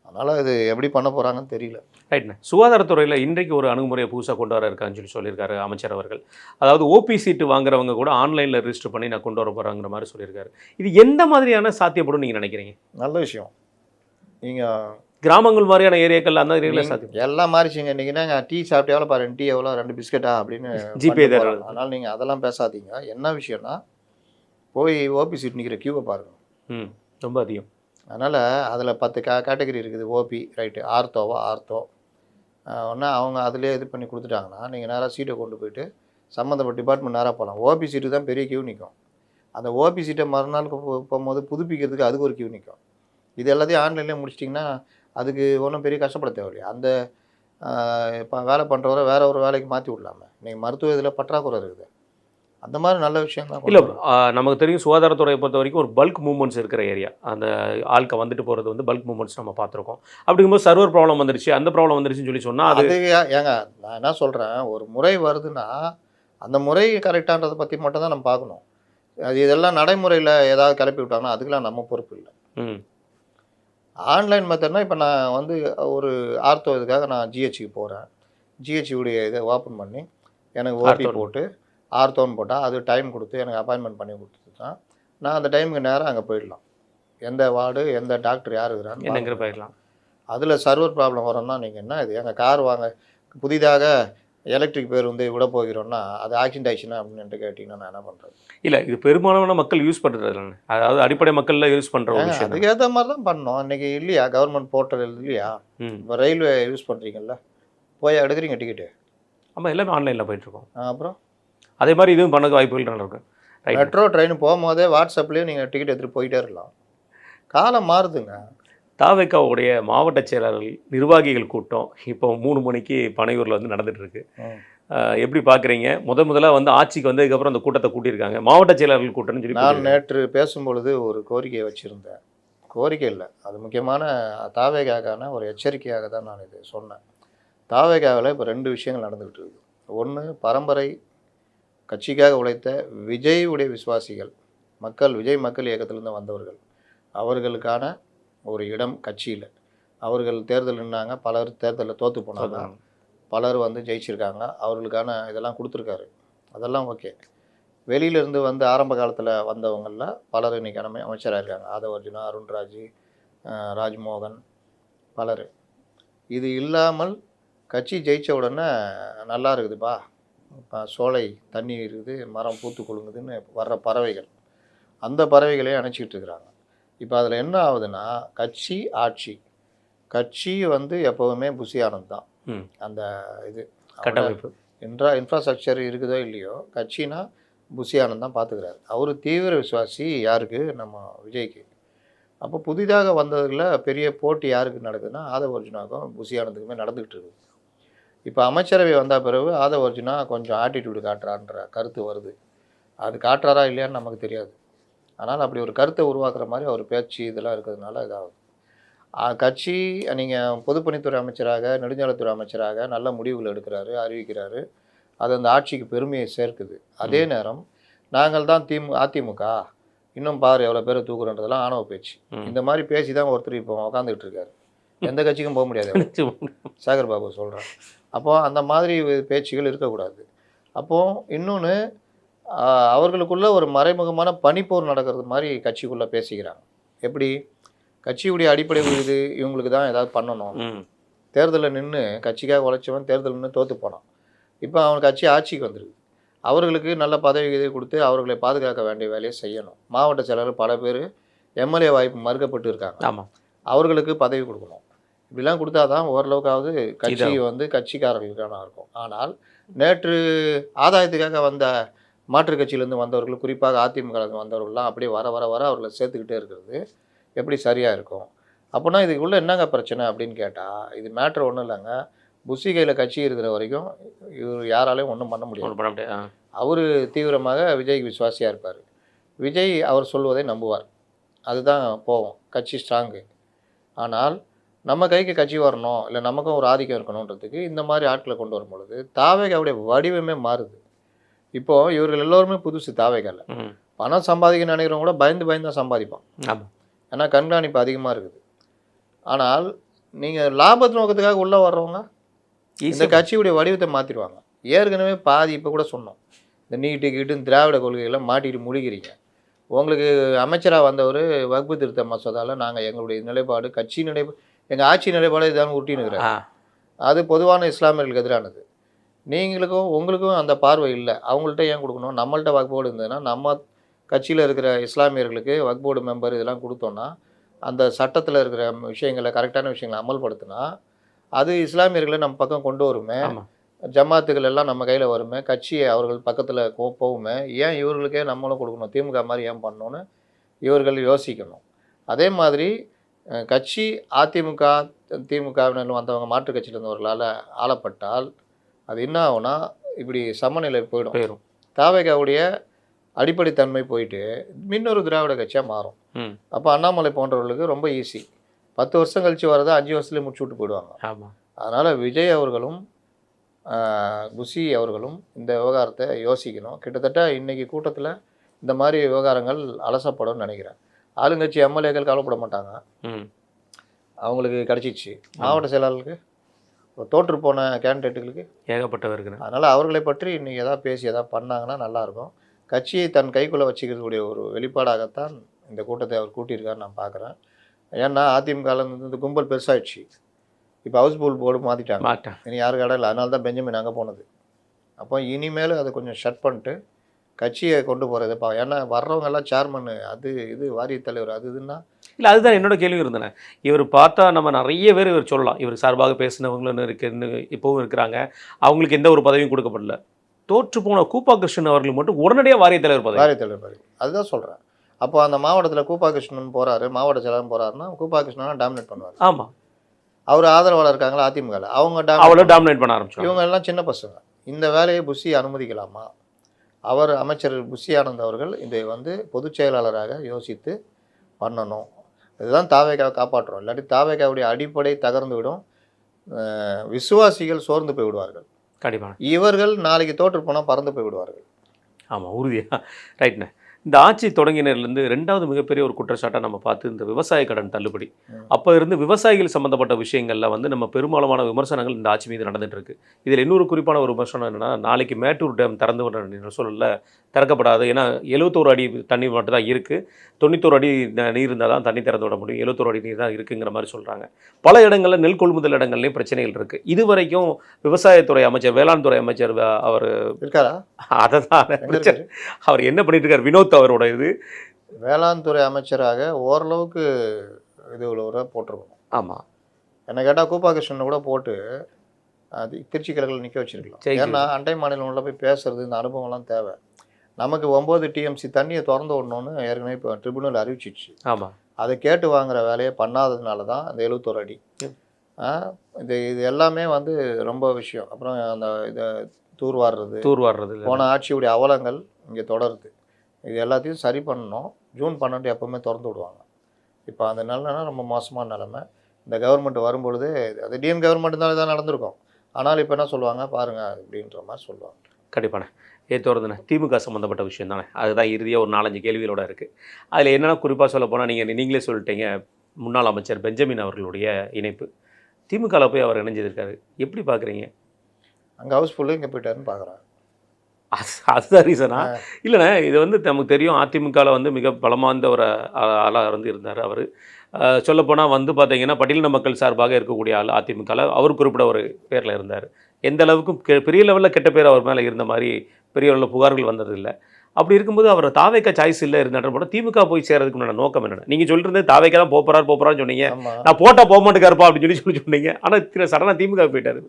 அதனால் இது எப்படி பண்ண போகிறாங்கன்னு தெரியல. ரைட்ண்ணே. சுகாதாரத்துறையில் இன்றைக்கு ஒரு அணுகுமுறையை புதுசாக கொண்டு வர இருக்கான்னு சொல்லியிருக்காரு அமைச்சர் அவர்கள். அதாவது ஓபி சீட்டு வாங்குறவங்க கூட ஆன்லைனில் ரெஜிஸ்டர் பண்ணி நான் கொண்டு வர போகிறாங்கிற மாதிரி சொல்லியிருக்காரு. இது எந்த மாதிரியான சாத்தியப்படும் நீங்கள் நினைக்கிறீங்க? நல்ல விஷயம். நீங்கள் கிராமங்கள் மாதிரியான ஏரியாக்கள் அந்த ஏரியாவில் சாத்தியம். எல்லாம் மாறிச்சுங்க. இன்றைக்கி நான் டீ சாப்பிட்டு எவ்வளோ பாருங்க, டீ எவ்வளோ 2 பிஸ்கெட்டா அப்படின்னு ஜிபே பண்ணிட்டு தர. போறாங்க. அதனால் நீங்கள் அதெல்லாம் பேசாதீங்க. என்ன விஷயம்னா போய் ஓபி சீட் நிற்கிற க்யூவை பாருங்கள். ம், ரொம்ப அதிகம். அதனால் அதில் 10 கேட்டகரி இருக்குது. ஓபி ரைட்டு, ஆர்த்தோவா ஆர்த்தோ ஒன்றா அவங்க அதிலே இது பண்ணி கொடுத்துட்டாங்கன்னா நீங்கள் நேராக சீட்டை கொண்டு போயிட்டு சம்மந்தப்பட்ட டிபார்ட்மெண்ட் நேராக போகலாம். ஓபி சீட்டு தான் பெரிய க்யூ நிற்கும். அந்த ஓபி சீட்டை மறுநாள் போகும்போது புதுப்பிக்கிறதுக்கு அதுக்கு ஒரு க்யூ நிற்கும். இது எல்லாத்தையும் ஆன்லைன்லேயே முடிச்சிட்டிங்கன்னா அதுக்கு ஒன்றும் பெரிய கஷ்டப்பட தேவையில்லையா. அந்த இப்போ வேலை பண்ணுறவரை வேற ஒரு வேலைக்கு மாற்றி விடலாமே. நீங்கள் மருத்துவ இதில் பற்றாக்குறை இருக்குது. அந்த மாதிரி நல்ல விஷயம் தான். இல்லை, நமக்கு தெரியும் சுகாதாரத்துறையை பொறுத்த வரைக்கும் ஒரு பல்க் மூவ்மெண்ட்ஸ் இருக்கிற ஏரியா. அந்த ஆட்கள் வந்துட்டு போகிறது வந்து பல்க் மூவ்மெண்ட்ஸ் நம்ம பார்த்துருக்கோம். அப்படிங்கும்போது சர்வர் ப்ராப்ளம் வந்துருச்சு, அந்த ப்ராப்ளம் வந்துருச்சுன்னு சொல்லி சொன்னால் அது ஏங்க நான் என்ன சொல்கிறேன், ஒரு முறை வருதுன்னா அந்த முறை கரெக்டான்றதை பற்றி மட்டும் தான் நம்ம பார்க்கணும். அது இதெல்லாம் நடைமுறையில் ஏதாவது கிளப்பி விட்டாங்கன்னா அதுக்கெலாம் நம்ம பொறுப்பு இல்லை. ஆன்லைன் மெத்தட்னா இப்போ நான் வந்து ஒரு ஆர்த்தோ இதுக்காக நான் ஜிஹெச்சுக்கு போகிறேன். ஜிஹெச்சுடைய இதை ஓப்பன் பண்ணி எனக்கு ஓபி போட்டு ஆர்த்தோன்னு போட்டால் அது டைம் கொடுத்து எனக்கு அப்பாயின்மெண்ட் பண்ணி கொடுத்துட்டா நான் அந்த டைமுக்கு நேரம் அங்கே போயிடலாம். எந்த வார்டு எந்த டாக்டர் யார் இருக்கிறான்னு போயிடலாம். அதில் சர்வர் ப்ராப்ளம் வரும்னா நீங்கள் என்ன இது எங்கள் கார் வாங்க புதிதாக எலக்ட்ரிக் பேர் வந்து விட போகிறோன்னா அது ஆக்சிடென்ட் ஆயிடுச்சுன்னா அப்படின்ட்டு கேட்டிங்கன்னா நான் என்ன பண்ணுறது? இல்லை, இது பெரும்பாலான மக்கள் யூஸ் பண்ணுறது, அதாவது அடிப்படை மக்களில் யூஸ் பண்ணுற ஒரு விஷயம். அதுக்கேற்ற மாதிரி தான் பண்ணோம். இன்றைக்கி இல்லையா கவர்மெண்ட் போர்ட்டல் இல்லையா? இப்போ ரயில்வே யூஸ் பண்ணுறீங்கல்ல, போய் எடுக்கிறீங்க டிக்கெட்டு. ஆமாம், எல்லாமே ஆன்லைனில் போயிட்டுருக்கோம். அப்புறம் அதே மாதிரி இதுவும் பண்ண வாய்ப்புகள் நடக்கும். மெட்ரோ ட்ரெயின் போகும்போதே வாட்ஸ்அப்லேயும் நீங்கள் டிக்கெட் எடுத்துகிட்டு போயிட்டே இருக்கலாம். காலம் மாறுதுங்க. தாவேக்காவுடைய மாவட்ட செயலாளர்கள் நிர்வாகிகள் கூட்டம் இப்போ 3 மணிக்கு பனையூரில் வந்து நடந்துகிட்ருக்கு. எப்படி பார்க்குறீங்க? முதலாக வந்து ஆட்சிக்கு வந்ததுக்கப்புறம் அந்த கூட்டத்தை கூட்டியிருக்காங்க. மாவட்ட செயலாளர்கள் கூட்டம்னு சொல்லி நான் நேற்று பேசும்பொழுது ஒரு கோரிக்கையை வச்சுருந்தேன். கோரிக்கை இல்லை, அது முக்கியமான தாவேக்காக்கான ஒரு எச்சரிக்கையாக தான் நான் இது சொன்னேன். தாவேக்காவில் இப்போ 2 விஷயங்கள் நடந்துக்கிட்டு இருக்குது. ஒன்று, பரம்பரை கட்சிக்காக உழைத்த விஜய் உடைய விசுவாசிகள் விஜய் மக்கள் இயக்கத்திலேருந்து வந்தவர்கள், அவர்களுக்கான ஒரு இடம் கட்சியில். அவர்கள் தேர்தல் நின்னாங்க, பலர் தேர்தலில் தோற்று போனாங்க, பலர் வந்து ஜெயிச்சிருக்காங்க. அவர்களுக்கான இதெல்லாம் கொடுத்துருக்காரு, அதெல்லாம் ஓகே. வெளியிலேருந்து வந்து ஆரம்ப காலத்தில் வந்தவங்களில் பலர் இன்றைக்கி அமைச்சராக இருக்காங்க. ஆதவர்ஜுனா, அருண்ராஜ், ராஜ்மோகன், பலர். இது இல்லாமல் கட்சி ஜெயித்த உடனே நல்லா இருக்குதுப்பா, இப்போ சோலை தண்ணி இருக்குது, மரம் பூத்து கொழுங்குதுன்னு வர்ற பறவைகள், அந்த பறவைகளையும் அணைச்சிக்கிட்டு இருக்கிறாங்க. இப்போ அதில் என்ன ஆகுதுன்னா கட்சி ஆட்சி, கட்சி வந்து எப்போவுமே புஷி ஆனந்த் தான். அந்த இது கட்டமைப்பு இன்ஃப்ராஸ்ட்ரக்சர் இருக்குதோ இல்லையோ கட்சினா புஷி ஆனந்த் தான் பார்த்துக்கிறாரு. அவர் தீவிர விசுவாசி யாருக்கு? நம்ம விஜய்க்கு. அப்போ புதிதாக வந்ததில் பெரிய போட்டி யாருக்கு நடக்குதுன்னா ஆதவர்ஜுனாவுக்கும் புஷி ஆனந்துக்குமே நடந்துக்கிட்டு இருக்குது. இப்போ அமைச்சரவை வந்த பிறகு ஆதவர்ஜுனா கொஞ்சம் ஆட்டிடியூடு காட்டுறான்ற கருத்து வருது. அது காட்டுறாரா இல்லையான்னு நமக்கு தெரியாது. ஆனால் அப்படி ஒரு கருத்தை உருவாக்குற மாதிரி அவர் பேச்சு இதெல்லாம் இருக்கிறதுனால இதாகுது. கட்சி நீங்கள் பொதுப்பணித்துறை அமைச்சராக, நெடுஞ்சாலைத்துறை அமைச்சராக நல்ல முடிவுகள் எடுக்கிறாரு, அறிவிக்கிறாரு. அது அந்த ஆட்சிக்கு பெருமையை சேர்க்குது. அதே நேரம் நாங்கள் தான் அதிமுக, இன்னும் பாரு எவ்வளோ பேரை தூக்குறன்றதெல்லாம் ஆணவ பேச்சு. இந்த மாதிரி பேசி தான் ஒருத்தர் இப்போ உட்காந்துக்கிட்டு இருக்காரு. எந்த கட்சிக்கும் போக முடியாது. சேகர் பாபு சொல்கிறேன். அப்போது அந்த மாதிரி பேச்சுகள் இருக்கக்கூடாது. அப்போது இன்னொன்று, அவர்களுக்குள்ள ஒரு மறைமுகமான பனிப்போர் நடக்கிறது மாதிரி கட்சிக்குள்ளே பேசிக்கிறாங்க. எப்படி? கட்சியுடைய அடிப்படை இது இவங்களுக்கு தான் ஏதாவது பண்ணணும். தேர்தலில் நின்று கட்சிக்காக உழைச்சவன் தேர்தல் நின்று தோற்று போனான். இப்போ அவன் கட்சி ஆட்சிக்கு வந்துருக்கு. அவர்களுக்கு நல்ல பதவி இதை கொடுத்து அவர்களை பாதுகாக்க வேண்டிய வேலையை செய்யணும். மாவட்ட செயலாளர் பல பேர் எம்எல்ஏ வாய்ப்பு மறுக்கப்பட்டு இருக்காங்க. ஆமாம், அவர்களுக்கு பதவி கொடுக்கணும். இப்படிலாம் கொடுத்தா தான் ஓரளவுக்காவது கட்சி வந்து கட்சிக்காரர்களுக்கான இருக்கும். ஆனால் நேற்று ஆதாயத்துக்காக வந்த மாற்றுக் கட்சியிலேருந்து வந்தவர்கள், குறிப்பாக அதிமுகலேருந்து வந்தவர்கள்லாம் அப்படியே வர வர வர அவர்களை சேர்த்துக்கிட்டே இருக்கிறது எப்படி சரியாக இருக்கும்? அப்போனா இதுக்குள்ளே என்னங்க பிரச்சனை அப்படின்னு கேட்டால், இது மேட்ரு ஒன்றும் இல்லைங்க. புஷி கையில் கட்சி இருக்கிற வரைக்கும் இவர் யாராலையும் ஒன்றும் பண்ண முடியாது. அவர் தீவிரமாக விஜய்க்கு விசுவாசியாக இருப்பார். விஜய் அவர் சொல்வதை நம்புவார். அதுதான் போவோம், கட்சி ஸ்ட்ராங்கு. ஆனால் நம்ம கைக்கு கட்சி வரணும், இல்லை நமக்கும் ஒரு ஆதிக்கம் இருக்கணுன்றதுக்கு இந்த மாதிரி ஆட்களை கொண்டு வரும் பொழுது தாவேகாவுடைய வடிவமே மாறுது. இப்போது இவர்கள் எல்லோருமே புதுசு. தாவேகால பணம் சம்பாதிக்க நினைக்கிறவங்க கூட பயந்து தான் சம்பாதிப்பான். ஏன்னா கண்காணிப்பு அதிகமாக இருக்குது. ஆனால் நீங்கள் லாபத்து நோக்கத்துக்காக உள்ளே வர்றவங்க இந்த கட்சியுடைய வடிவத்தை மாற்றிடுவாங்க. ஏற்கனவே பாதி இப்போ கூட சொன்னோம், இந்த நீட்டு கீட்டு திராவிட கொள்கையெல்லாம் மாட்டிட்டு முழிக்கிறீங்க. உங்களுக்கு அமைச்சராக வந்தவர் வகுப்பு திருத்த மசோதாவில் நாங்கள் எங்களுடைய நிலைப்பாடு, கட்சி எங்கள் ஆட்சி நிலைப்பாடு இதான் உருட்டினுக்கிறாங்க. ஆ அது பொதுவான இஸ்லாமியர்களுக்கு எதிரானது. நீங்களுக்கும் உங்களுக்கும் அந்த பார்வை இல்லை. அவங்கள்ட்ட ஏன் கொடுக்கணும்? நம்மள்ட்ட வக்ஃப் போர்டு இருந்ததுன்னா, நம்ம கட்சியில் இருக்கிற இஸ்லாமியர்களுக்கு வக்ஃப் போர்டு மெம்பர் இதெல்லாம் கொடுத்தோன்னா, அந்த சட்டத்தில் இருக்கிற விஷயங்களை கரெக்டான விஷயங்களை அமல்படுத்தினா, அது இஸ்லாமியர்களை நம்ம பக்கம் கொண்டு வருமே. ஆமாம் ஜமாத்துகள் எல்லாம் நம்ம கையில் வருமே. கட்சியை அவர்கள் பக்கத்தில் போகுமே. ஏன் இவர்களுக்கே நம்மளும் கொடுக்கணும்? திமுக மாதிரி ஏன் பண்ணணும்னு இவர்கள் யோசிக்கணும். அதே மாதிரி கட்சி அதிமுக, திமுகவினர் வந்தவங்க மாற்றுக் கட்சியில் இருந்தவர்களால் ஆளப்பட்டால் அது என்ன ஆகும்னா, இப்படி சமநிலை போயிடும். போயிடும். தாவேகாவுடைய அடிப்படைத்தன்மை போயிட்டு இன்னொரு திராவிட கட்சியாக மாறும். அப்போ அண்ணாமலை போன்றவர்களுக்கு ரொம்ப ஈஸி. 10 வருஷம் கழித்து வரதை 5 வருஷத்துலேயே முடிச்சு விட்டு போயிடுவாங்க. ஆமாம். அதனால் விஜய் அவர்களும் புஷி அவர்களும் இந்த விவகாரத்தை யோசிக்கணும். கிட்டத்தட்ட இன்றைக்கி கூட்டத்தில் இந்த மாதிரி விவகாரங்கள் அலசப்படும் நினைக்கிறேன். ஆளுங்கட்சி எம்எல்ஏக்கள் கவலைப்பட மாட்டாங்க, அவங்களுக்கு கிடச்சிச்சு. மாவட்ட செயலாளர்களுக்கு தோற்று போன கேண்டிடேட்டுகளுக்கு ஏகப்பட்டவர்கள். அதனால் அவர்களை பற்றி இன்றைக்கி எதாவது பேசி எதாவது பண்ணாங்கன்னா நல்லாயிருக்கும். கட்சியை தன் கைக்குள்ளே வச்சுக்கிறதுக்கூடிய ஒரு வெளிப்பாடாகத்தான் இந்த கூட்டத்தை அவர் கூட்டியிருக்காருன்னு நான் பார்க்குறேன். ஏன்னா அதிமுகலேருந்து இந்த கும்பல் பெருசாகிடுச்சு. இப்போ ஹவுஸ்ஃபுல் போர்டு மாற்றிட்டாங்க. இனி யாரு கடை இல்லை. அதனால தான் பெஞ்சமின் அங்கே போனது. அப்போ இனிமேல் அதை கொஞ்சம் ஷட் பண்ணிட்டு கட்சியை கொண்டு போகிறது ஏன்னா வர்றவங்கெல்லாம் சேர்மன் அது இது வாரிய தலைவர் அது இதுன்னா இல்லை, அதுதான் என்னோட கேள்வி இருந்தேன். இவர் பார்த்தா நம்ம நிறைய பேர் இவர் சொல்லலாம், இவர் சார்பாக பேசினவங்களும் இருக்குன்னு இப்போவும் இருக்கிறாங்க. அவங்களுக்கு எந்த ஒரு பதவியும் கொடுக்கப்படல. தோற்று போன கூப்பா கிருஷ்ணன் அவர்களுக்கு மட்டும் உடனடியாக வாரிய தலைவர் பதவி அதுதான் சொல்கிறேன். அப்போ அந்த மாவட்டத்தில் கூப்பா கிருஷ்ணன் போகிறாரு, மாவட்ட செயலாளர் போகிறாருன்னா கூப்பா கிருஷ்ணன் டாமினேட் பண்ணுவார். ஆமாம். அவர் ஆதரவாளர் இருக்காங்களா அதிமுகவில், அவங்க அவ்வளோ டாமினேட் பண்ண ஆரம்பிச்சு. இவங்க எல்லாம் சின்ன பசங்க. இந்த வேலையை புஷி அனுமதிக்கலாமா? அவர் அமைச்சர் புஷி ஆனந்த் அவர்கள் இதை பொதுச் செயலாளராக யோசித்து பண்ணணும். இதுதான் தாவேகாவை காப்பாற்றுறோம். இல்லாட்டி தாவேகாவுடைய அடிப்படை தகர்ந்து விடும். விசுவாசிகள் சோர்ந்து போய் விடுவார்கள். கண்டிப்பாக இவர்கள் நாளைக்கு தோற்று போனால் பறந்து போய் விடுவார்கள். ஆமாம், உறுதியாக. ரைட்ண்ணே. இந்த ஆட்சி தொடங்கினர்லேருந்து 2வது மிகப்பெரிய ஒரு குற்றச்சாட்டை நம்ம பார்த்து இந்த விவசாய கடன் தள்ளுபடி. அப்போ இருந்து விவசாயிகள் சம்மந்தப்பட்ட விஷயங்களில் நம்ம பெரும்பாலான விமர்சனங்கள் இந்த ஆட்சி மீது நடந்துட்டு இருக்கு. இதில் இன்னொரு குறிப்பான ஒரு விமர்சனம் என்னென்னா, நாளைக்கு மேட்டூர் டேம் திறந்து விடுற சூழலில் திறக்கப்படாது. ஏன்னா 71 அடி தண்ணி மட்டும் தான் இருக்குது. 91 அடி நீர் இருந்தால் தான் தண்ணி திறந்து விட முடியும். 71 அடி நீர் தான் இருக்குங்கிற மாதிரி சொல்கிறாங்க. பல இடங்களில் நெல் கொள்முதல் இடங்கள்லேயும் பிரச்சனைகள் இருக்குது. இதுவரைக்கும் விவசாயத்துறை அமைச்சர், வேளாண் துறை அமைச்சர் அவர் இருக்காரா? அதை தான் அவர் என்ன பண்ணிட்டு இருக்கார்? வினோத் அவரோட இது வேளாண் துறை அமைச்சராக ஓரளவுக்கு இது போட்டிருக்கணும். ஆமாம். என்ன கேட்டால் கூப்பா கிருஷ்ணன் கூட போட்டு அது திருச்சி கிழக்கில் நிற்க வச்சிருக்கலாம். ஏன்னா அண்டை மாநிலங்களில் போய் பேசுறது இந்த அனுபவம்லாம் தேவை. நமக்கு 9 டிஎம்சி தண்ணியை திறந்து விடணும்னு ஏற்கனவே இப்போ ட்ரிபுனல் அறிவிச்சிச்சு. ஆமாம். அதை கேட்டு வாங்குற வேலையை பண்ணாததுனால தான் அந்த 71 அடி. இது எல்லாமே ரொம்ப விஷயம். அப்புறம் அந்த இதை தூர்வாடுறது போன ஆட்சியுடைய அவலங்கள் இங்கே தொடருது. இது எல்லாத்தையும் சரி பண்ணணும். ஜூன் 12 எப்போவுமே திறந்து விடுவாங்க. இப்போ அந்த நிலைமைனா ரொம்ப மோசமான நிலைமை. இந்த கவர்மெண்ட் வரும்பொழுது அது டிஎம் கவர்மெண்ட் இருந்தாலும் தான் நடந்திருக்கும். ஆனால் இப்போ என்ன சொல்லுவாங்க பாருங்கள் அப்படின்ற மாதிரி சொல்லுவாங்க. கண்டிப்பாண்ணே. ஏற்றுவதுண்ணே திமுக சம்மந்தப்பட்ட விஷயம் தானே. அதுதான் இறுதியாக ஒரு 4-5 கேள்விகளோட இருக்குது. அதில் என்னென்னா குறிப்பாக சொல்ல போனால் நீங்களே சொல்லிட்டீங்க, முன்னாள் அமைச்சர் பெஞ்சமின் அவர்களுடைய இணைப்பு திமுகவில் போய் அவர் இணைஞ்சிருக்காரு. எப்படி பார்க்குறீங்க? அங்கே ஹவுஸ்ஃபுல்லு இங்கே போயிட்டாருன்னு பார்க்குறேன். அதுதான் ரீசனா? இல்லைண்ணே, இது நமக்கு தெரியும். அதிமுகவில் மிக பலமாந்த ஒரு ஆளாக இருந்தார் அவர். சொல்லப்போனால் பார்த்தீங்கன்னா பட்டியலின மக்கள் சார்பாக இருக்கக்கூடிய ஆள் அதிமுகவில் அவர் குறிப்பிட ஒரு பேரில் இருந்தார். எந்த அளவுக்கும் பெரிய லெவலில் கெட்ட பேர் அவர் மேலே இருந்த மாதிரி பெரிய அளவில் புகார்கள் வந்ததில்லை. அப்படி இருக்கும்போது அவர் தாவேக்கா சாய்ஸ் இல்லை இருந்தார் போட திமுக போய் சேர்றதுக்கு முன்னாடி நோக்கம் என்னென்ன? நீங்கள் சொல்லிட்டு தாவேக்கா தான் போகிறான்னு சொன்னீங்க. நான் போட்டால் போக மாட்டேக்காருப்பா அப்படின்னு சொல்லி சொன்னீங்க. ஆனால் சடனாக திமுக போயிட்டார்.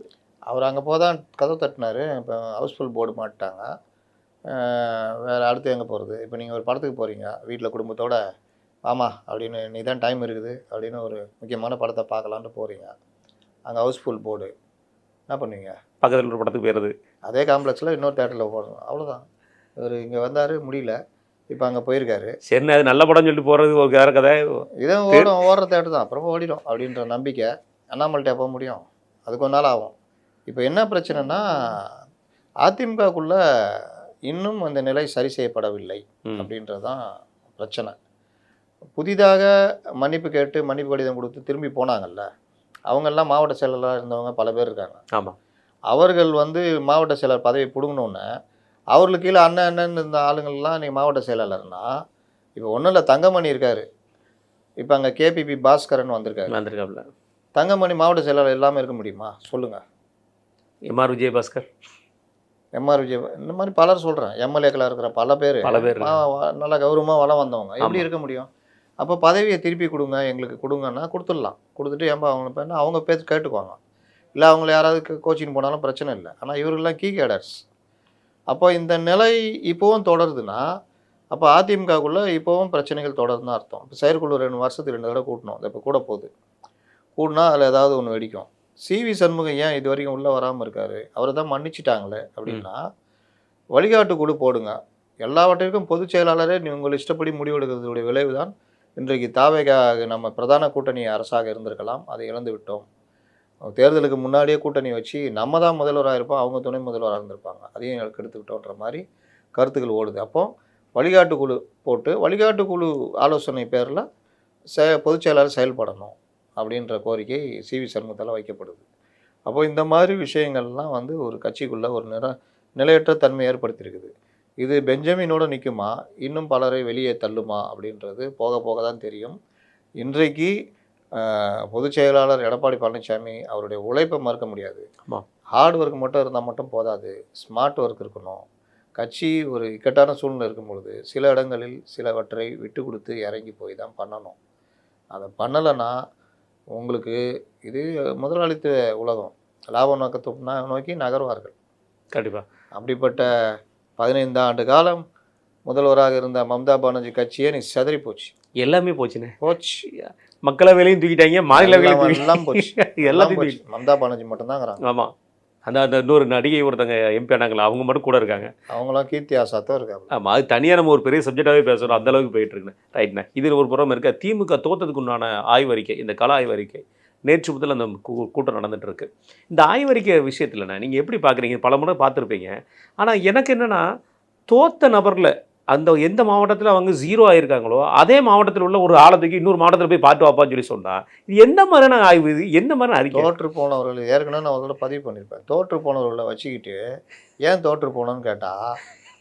அவர் அங்கே போதான் கதவு தட்டினார். இப்போ ஹவுஸ்ஃபுல் போர்டு மாட்டாங்க. வேறு அடுத்து எங்கே போகிறது? இப்போ நீங்கள் ஒரு படத்துக்கு போகிறீங்க வீட்டில் குடும்பத்தோடு, ஆமாம் அப்படின்னு நீ தான் டைம் இருக்குது அப்படின்னு ஒரு முக்கியமான படத்தை பார்க்கலான்ட்டு போகிறீங்க. அங்கே ஹவுஸ்ஃபுல் போர்டு என்ன பண்ணுவீங்க? பக்கத்தில் ஒரு படத்துக்கு போயிடுறது. அதே காம்ப்ளெக்ஸில் இன்னொரு தேட்டரில் போடணும், அவ்வளோதான். இவர் இங்கே வந்தார், முடியல, இப்போ அங்கே போயிருக்காரு. சரி, அது நல்ல படம்னு சொல்லிட்டு போகிறது ஒரு வேறு கதை. இதே ஓடுற தேட்டர் தான், அப்புறமா ஓடிடும் அப்படின்ற நம்பிக்கை அண்ணாமலைட்டே போக முடியும். அது கொஞ்ச நாள் ஆகும். இப்போ என்ன பிரச்சனைனா அதிமுகக்குள்ளே இன்னும் அந்த நிலை சரி செய்யப்படவில்லை அப்படின்றது தான் பிரச்சனை. புதிதாக மன்னிப்பு கேட்டு மன்னிப்பு கடிதம் கொடுத்து திரும்பி போனாங்கல்ல, அவங்கெல்லாம் மாவட்ட செயலராக இருந்தவங்க பல பேர் இருக்காங்க. ஆமாம். அவர்கள் மாவட்ட செயலர் பதவி பிடுங்கினோன்னே அவர்களுக்கு கீழே அண்ணன் இருந்த ஆளுங்கள்லாம் நீ மாவட்ட செயலாளர்னா, இப்போ ஒன்றும் இல்லை, தங்கமணி இருக்கார், இப்போ அங்கே கேபிபி பாஸ்கரன் வந்திருக்காப்புல. தங்கமணி மாவட்ட செயலாளர் இல்லாமல் இருக்க முடியுமா சொல்லுங்கள். எம்ஆர் விஜயபாஸ்கர், எம்ஆர் விஜய் இந்த மாதிரி பலர் சொல்கிறேன். எம்எல்ஏக்களாக இருக்கிற பல பேர் நல்லா கௌரவமாக வளம் வந்தவங்க எப்படி இருக்க முடியும்? அப்போ பதவியை திருப்பி கொடுங்க, எங்களுக்கு கொடுங்கன்னா கொடுத்துடலாம். கொடுத்துட்டு ஏன்பா அவங்க பேச்சு கேட்டுக்குவாங்க. இல்லை அவங்கள யாராவது கோச்சிங் போனாலும் பிரச்சனை இல்லை. ஆனால் இவர்கள்லாம் கீ கேடர்ஸ். அப்போ இந்த நிலை இப்போவும் தொடருதுன்னா அப்போ அதிமுகக்குள்ளே இப்போவும் பிரச்சனைகள் தொடருதுன்னு அர்த்தம். இப்போ செயற்குழு 2 வருஷத்துக்கு 2 தடவை கூட்டணும். இப்போ கூட போகுது. கூட்டினா அதில் ஏதாவது ஒன்று வெடிக்கும். சிவி சண்முகம் ஏன் இது வரைக்கும் உள்ளே வராமல் இருக்கார்? அவரை தான் மன்னிச்சிட்டாங்களே அப்படின்னா வழிகாட்டு குழு போடுங்க. எல்லாவற்றிற்கும் பொதுச் செயலாளரே உங்கள் இஷ்டப்படி முடிவெடுக்கிறதுடைய விளைவு தான் இன்றைக்கு தாவேகா நம்ம பிரதான கூட்டணி அரசாக இருந்திருக்கலாம். அதை இழந்து விட்டோம். தேர்தலுக்கு முன்னாடியே கூட்டணி வச்சு நம்ம தான் முதல்வராக இருப்போம், அவங்க துணை முதல்வராக இருந்திருப்பாங்க, அதையும் எடுத்துக்கிட்டோன்ற மாதிரி கருத்துக்கள் ஓடுது. அப்போது வழிகாட்டு குழு போட்டு வழிகாட்டு குழு ஆலோசனை பேரில் பொதுச் செயலாளர் செயல்படணும் அப்படின்ற கோரிக்கை சிவி சண்முகத்தால் வைக்கப்படுது. அப்போது இந்த மாதிரி விஷயங்கள்லாம் ஒரு கட்சிக்குள்ளே ஒரு நிலையற்ற தன்மை ஏற்படுத்தியிருக்குது. இது பெஞ்சமினோடு நிற்குமா, இன்னும் பலரை வெளியே தள்ளுமா அப்படின்றது போக போக தான் தெரியும். இன்றைக்கு பொதுச் செயலாளர் எடப்பாடி பழனிசாமி அவருடைய உழைப்பை மறுக்க முடியாது. ஹார்ட் ஒர்க் மட்டும் இருந்தால் மட்டும் போதாது, ஸ்மார்ட் ஒர்க் இருக்கணும். கட்சி ஒரு இக்கட்டான சூழ்நிலை இருக்கும் பொழுது சில இடங்களில் சிலவற்றை விட்டு கொடுத்து இறங்கி போய் தான் பண்ணணும். அதை பண்ணலைன்னா உங்களுக்கு இது முதலாளித்துவ உலகம், லாப நோக்கத்தை நோக்கி நகர்வார்கள் கண்டிப்பாக. அப்படிப்பட்ட 15 ஆண்டு காலம் முதல்வராக இருந்த மம்தா பானர்ஜி கட்சியே நீ செதறி போச்சு. எல்லாமே போச்சுண்ணே, போச்சு. மக்களவையிலையும் தூக்கிட்டாங்க, மாநிலவையிலும் எல்லாம் போச்சு. எல்லாத்தையும் போச்சு. மம்தா பானர்ஜி மட்டும்தாங்கிறாங்க. ஆமாம், அந்த இன்னொரு நடிகை ஒருத்தங்க எம்பி ஆனாங்களா, அவங்க மட்டும் கூட இருக்காங்க. அவங்களாம் கீர்த்தி ஆசாத்தான் இருக்காங்க. ஆமாம், அது தனியாக நம்ம ஒரு பெரிய சப்ஜெக்டாகவே பேசுகிறோம். அந்தளவுக்கு போயிட்டு இருக்குண்ணே. ரைட்ண்ணே. இதில் ஒரு புறம் இருக்க திமுக தோற்றதுக்கு உண்டான ஆய்வறிக்கை, இந்த கள ஆய்வறிக்கை நேற்று முதல் அந்த கூட்டம் நடந்துட்டு இருக்கு. இந்த ஆய்வறிக்கை விஷயத்தில்ண்ணே நீங்கள் எப்படி பார்க்குறீங்க? பல முறை பார்த்துருப்பீங்க. ஆனால் எனக்கு என்னென்னா, தோத்த நபரில் அந்த எந்த மாவட்டத்தில் அவங்க 0 ஆகியிருக்காங்களோ அதே மாவட்டத்தில் உள்ள ஒரு ஆழத்துக்கு இன்னொரு மாவட்டத்தில் போய் பார்த்து வாப்பான்னு சொன்னால் இது என்ன மாதிரியான ஆய்வு? இது என்ன மாதிரி அறிக்கை? தோற்று போனவர்கள் ஏற்கனவே நான் அவங்களோட பதிவு பண்ணியிருப்பேன். தோற்று போனவர்களை வச்சுக்கிட்டு ஏன் தோற்று போனோன்னு கேட்டால்,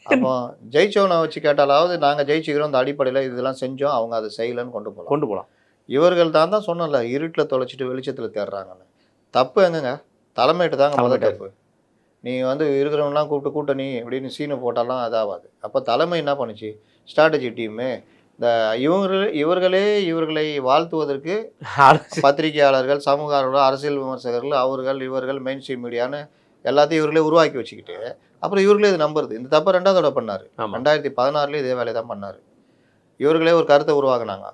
அப்போ ஜெயிச்சவனை வச்சு கேட்டாலாவது நாங்கள் ஜெயிச்சுக்கிறோம், அந்த அடிப்படையில் இதெல்லாம் செஞ்சோம், அவங்க அதை செய்யலைன்னு கொண்டு போகலாம். இவர்கள் தான் சொன்னல, இருட்டில் தொலைச்சிட்டு வெளிச்சத்தில் தேடுறாங்கன்னு. தப்பு எங்கங்க? தலைமையிட்டு தாங்க முதல் தப்பு. நீ இருக்கிறவங்களாம் கூப்பிட்டு கூட்டணி அப்படின்னு சீனை போட்டாலாம் அதாகாது. அப்போ தலைமை என்ன பண்ணுச்சு? ஸ்ட்ராட்டஜி டீமு இந்த இவர்களை வாழ்த்துவதற்கு பத்திரிகையாளர்கள், சமூக ஆர்வலர்கள், அரசியல் விமர்சகர்கள், இவர்கள் மெயின் ஸ்ட்ரீம் மீடியான்னு எல்லாத்தையும் இவர்களே உருவாக்கி வச்சுக்கிட்டு அப்புறம் இவர்களே இது நம்புறது. இந்த தப்பை 2வது தடவை பண்ணார். 2016 இதே வேலையை தான் பண்ணார். இவர்களே ஒரு கருத்தை உருவாக்குனாங்க,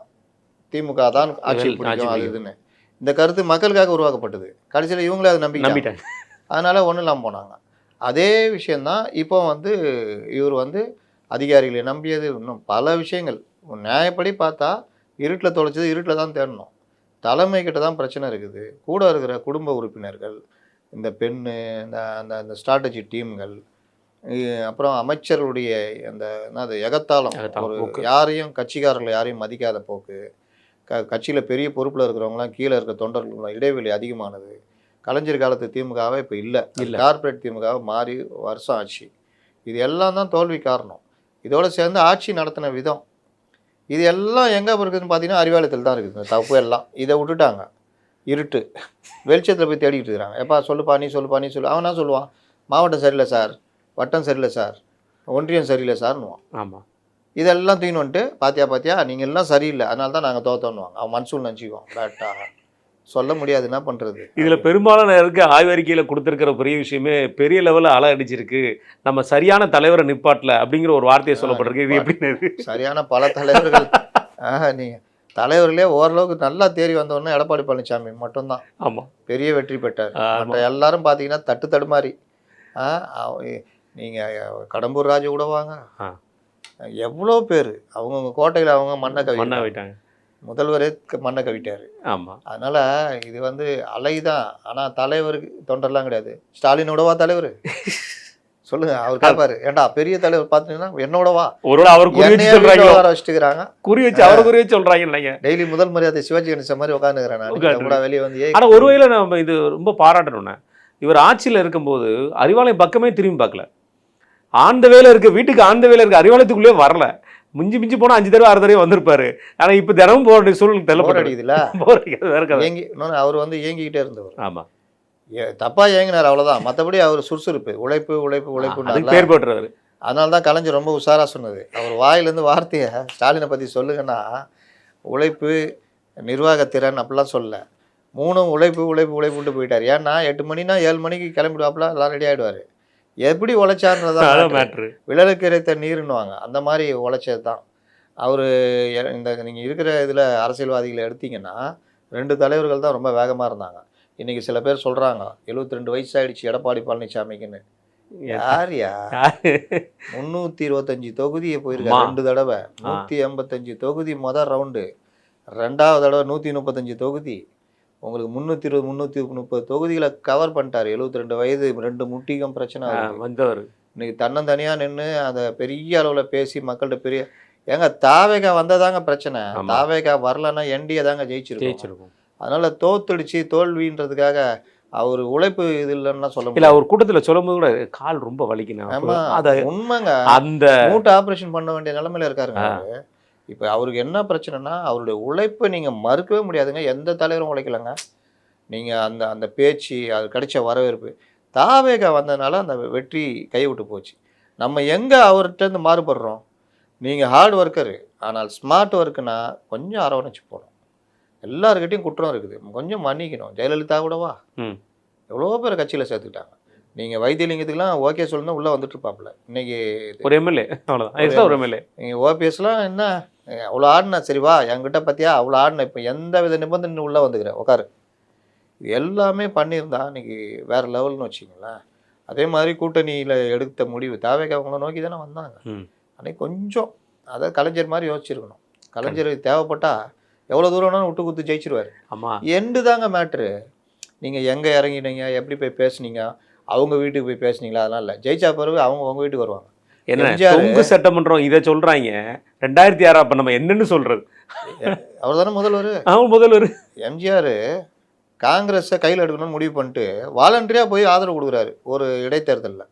திமுக தான் ஆட்சி பிடிக்கும் அது இதுன்னு. இந்த கருத்து மக்களுக்காக உருவாக்கப்பட்டது. கடைசியில் இவங்களே அதை நம்பிட்டாங்க. அதனால் ஒன்றும் இல்லாமல் போனாங்க. அதே விஷயந்தான் இப்போ இவர் அதிகாரிகளை நம்பியது. இன்னும் பல விஷயங்கள் நியாயப்படி பார்த்தா இருட்டில் தொலைச்சது இருட்டில் தான் தேடணும். தலைமை கிட்ட தான் பிரச்சனை இருக்குது. கூட இருக்கிற குடும்ப உறுப்பினர்கள், இந்த பெண்ணு, இந்த ஸ்ட்ராட்டஜி டீம்கள், அப்புறம் அமைச்சர்களுடைய அந்த எகத்தாளம், ஒரு யாரையும் கட்சிக்காரர்களை யாரையும் மதிக்காத போக்கு, கட்சியில் பெரிய பொறுப்பில் இருக்கிறவங்களாம் கீழே இருக்க தொண்டர்களும் இடைவெளி அதிகமானது. கலைஞர் காலத்து திமுகவே இப்போ இல்லை, கார்பரேட் திமுகவை மாறி வருஷம் ஆச்சு. இது எல்லாம் தான் தோல்வி காரணம். இதோடு சேர்ந்து ஆட்சி நடத்தின விதம், இது எல்லாம் எங்கே இருக்குதுன்னு பார்த்தீங்கன்னா அறிவாலயத்தில் தான் இருக்குது. தப்பு எல்லாம் இதை விட்டுட்டாங்க. இருட்டு வெளிச்சத்தில் போய் தேடிக்கிட்டு இருக்கிறாங்க. எப்பா சொல்லுப்பா, நீ சொல்லு. அவன் என்ன சொல்லுவான்? மாவட்டம் சரியில்லை சார், வட்டம் சரியில்லை சார், ஒன்றியம் சரியில்லை சார்னுவான். ஆமாம், இதெல்லாம் தூக்கின்னு வந்துட்டு பாத்தியா நீங்கள் எல்லாம் சரியில்லை, அதனால தான் நாங்கள் தோத்தோன்னுவாங்க. அவன் மனசூல் நினச்சிக்குவான். கரெக்டாக சொல்ல முடியாது, என்ன பண்ணுறது. இதில் பெரும்பாலான இருக்க ஆய்வறிக்கையில் கொடுத்துருக்கிற பெரிய விஷயமே பெரிய லெவலில் அலை அடிச்சிருக்கு. நம்ம சரியான தலைவரை நிப்பாட்டல அப்படிங்கிற ஒரு வார்த்தையை சொல்லப்பட்டிருக்கு. இது எப்படின்னு சரியான பல தலைவர்கள் நீங்கள் தலைவர்களே ஓரளவுக்கு நல்லா தேறி வந்தோடனே எடப்பாடி பழனிசாமி மட்டும்தான் ஆமாம் பெரிய வெற்றி பெற்றார். மற்ற எல்லாரும் பார்த்தீங்கன்னா தடுமாறி. நீங்கள் கடம்பூர் ராஜு கூட வாங்க, எவ்வளோ பேர் அவங்கவுங்க கோட்டையில் அவங்க மண்ணை கவிட்டாங்க. முதல்வரே மண்ணை கவிட்டார். ஆமாம், அதனால் இது அலைதான். ஆனால் தலைவருக்கு தொண்டர்லாம் கிடையாது. ஸ்டாலினோடவா தலைவர்? சொல்லுங்க. அவர் கேட்பாரு, ஏன்டா பெரிய தலைவர் பார்த்தீங்கன்னா என்னோடவா அவர் வச்சுக்கிறாங்க, குறி வச்சு அவர் குறி வச்சு சொல்றாங்க இல்லைங்க. டெய்லி முதல் மரியாதை சிவாஜி கணேச மாதிரி உட்காந்துக்கிறேன் வெளியே ஆனால் ஒரு வகையில் நம்ம இது ரொம்ப பாராட்டணும்னா, இவர் ஆட்சியில் இருக்கும்போது அறிவாலயம் பக்கமே திரும்பி பார்க்கல. ஆந்த வேலை இருக்க வீட்டுக்கு ஆந்த வேலை இருக்க அறிவாலயத்துக்குள்ளே வரல. மிஞ்சி மிஞ்சி போனால் 5 தடவை 6 தடவை வந்திருப்பாரு. ஆனால் இப்போ தினமும் போக வேண்டிய சூழ்நிலை போர் தள்ளப்பட்டு அடிக்குதுல்ல, போர் வேற கதை. அவர் வந்து இயங்கிக்கிட்டே இருந்தவர். ஆமாம், தப்பா இயங்கினார் அவ்வளவுதான். மற்றபடி அவர் சுறுசுறுப்பு, உழைப்பு உழைப்பு அதுக்கு உழைப்பு. பேர் போட்டுறாரு. அதனால தான் கலைஞர் ரொம்ப உஷாரா சொன்னது. அவர் வாயிலேருந்து வார்த்தையை ஸ்டாலினை பற்றி சொல்லுங்கன்னா உழைப்பு, நிர்வாகத்திறன் அப்படிலாம் சொல்லல. 3 உழைப்பு உழைப்பு உழைப்புட்டு போயிட்டார். ஏன்னா 8 மணினா 7 மணிக்கு கிளம்பிடுவாப்புல, எல்லாம் ரெடி ஆகிடுவார். எப்படி உழைச்சார்ன்றதான் மேட்ரு. விழலுக்கு இறைத்த நீருன்னுவாங்க, அந்த மாதிரி உழைச்சது தான் அவர். இந்த நீங்கள் இருக்கிற இதில் அரசியல்வாதிகளை எடுத்தீங்கன்னா 2 தலைவர்கள் தான் ரொம்ப வேகமாக இருந்தாங்க. இன்றைக்கி சில பேர் சொல்கிறாங்க 72 வயசாகிடுச்சு எடப்பாடி பழனிசாமிக்குன்னு. யார்யா 325 தொகுதியை போயிருக்காரு 2 தடவை, 185 தொகுதி முதல் ரவுண்டு, 2வது தடவை 135 தொகுதி, உங்களுக்கு 320 330 தொகுதிகளை கவர் பண்ணிட்டார். 72 வயது, 2 முட்டிகம் பிரச்சனை வந்தவர். இன்னைக்கு தன்னந்தனியாக நின்று அதை பெரிய அளவில் பேசி மக்கள்கிட்ட பெரிய ஏங்க தாவேகா வந்ததாங்க பிரச்சனை. தாவேகா வரலன்னா என்டிஏ தாங்க ஜெயிச்சிருக்கும். அதனால தோத்துடுச்சு தோல்வின்றதுக்காக அவர் உழைப்பு இது இல்லைன்னா சொல்ல முடியல. அவர் கூட்டத்தில் சொல்லும்போது கூட கால் ரொம்ப வலிக்கணும். உண்மைங்க, அந்த மூட்டை ஆப்ரேஷன் பண்ண வேண்டிய நிலைமையில இருக்காருங்க. இப்போ அவருக்கு என்ன பிரச்சனைனா அவருடைய உழைப்பை நீங்கள் மறுக்கவே முடியாதுங்க. எந்த தலைவரும் உழைக்கலைங்க. நீங்கள் அந்த அந்த பேச்சு, அது கிடைச்ச வரவேற்பு, தாவேகா வந்ததுனால அந்த வெற்றி கைவிட்டு போச்சு. நம்ம எங்கே அவர்கிட்டருந்து மாறுபடுறோம்? நீங்கள் ஹார்ட் ஒர்க்கரு, ஆனால் ஸ்மார்ட் ஒர்க்குனா கொஞ்சம் அரவணைச்சு போகணும். எல்லாருக்கிட்டையும் குற்றம் இருக்குது, கொஞ்சம் மன்னிக்கணும். ஜெயலலிதா கூடவா எவ்வளோ பேர் கட்சியில் சேர்த்துக்கிட்டாங்க. நீங்கள் வைத்தியலிங்கத்துக்குலாம் ஓகே சொல்லணும் உள்ளே வந்துட்டு இருப்பாப்புல. இன்னைக்கு ஒரு எம்எல்ஏ அவ்வளோதான், ஒரு எம்எல்ஏ. நீங்கள் ஓபிஎஸ்லாம் என்ன அவ்வளோ ஆடினா, சரிவா என்கிட்ட பார்த்தியா அவ்வளோ ஆடின, இப்போ எந்த வித நிபந்தனை உள்ளே வந்துக்கிறேன் உட்காரு. இது எல்லாமே பண்ணியிருந்தா இன்னைக்கு வேறு லெவல்னு வச்சிங்களேன். அதே மாதிரி கூட்டணியில் எடுத்த முடிவு தாவேகா அவங்கள நோக்கி தானே வந்தாங்க. அன்னைக்கு கொஞ்சம் அதாவது கலைஞர் மாதிரி யோசிச்சிருக்கணும். கலைஞர் தேவைப்பட்டால் எவ்வளோ தூரம்னாலும் விட்டு குத்து ஜெயிச்சிருவார். ஆமாம், எண்டு தாங்க மேட்ரு. நீங்கள் எங்கே இறங்கினீங்க, எப்படி போய் பேசுனீங்க, அவங்க வீட்டுக்கு போய் பேசுனீங்களா, அதெல்லாம் இல்லை. ஜெயிச்சா பிறகு அவங்க வீட்டுக்கு வருவாங்க. என்ன சட்டமன்றம் இதை சொல்கிறாங்க 2006 அப்போ நம்ம என்னன்னு சொல்கிறது? அவர் தானே முதல்வர். எம்ஜிஆர் காங்கிரஸை கையில் எடுக்கணும்னு முடிவு பண்ணிட்டு வாலண்டரியாக போய் ஆதரவு கொடுக்குறாரு ஒரு இடைத்தேர்தலில்.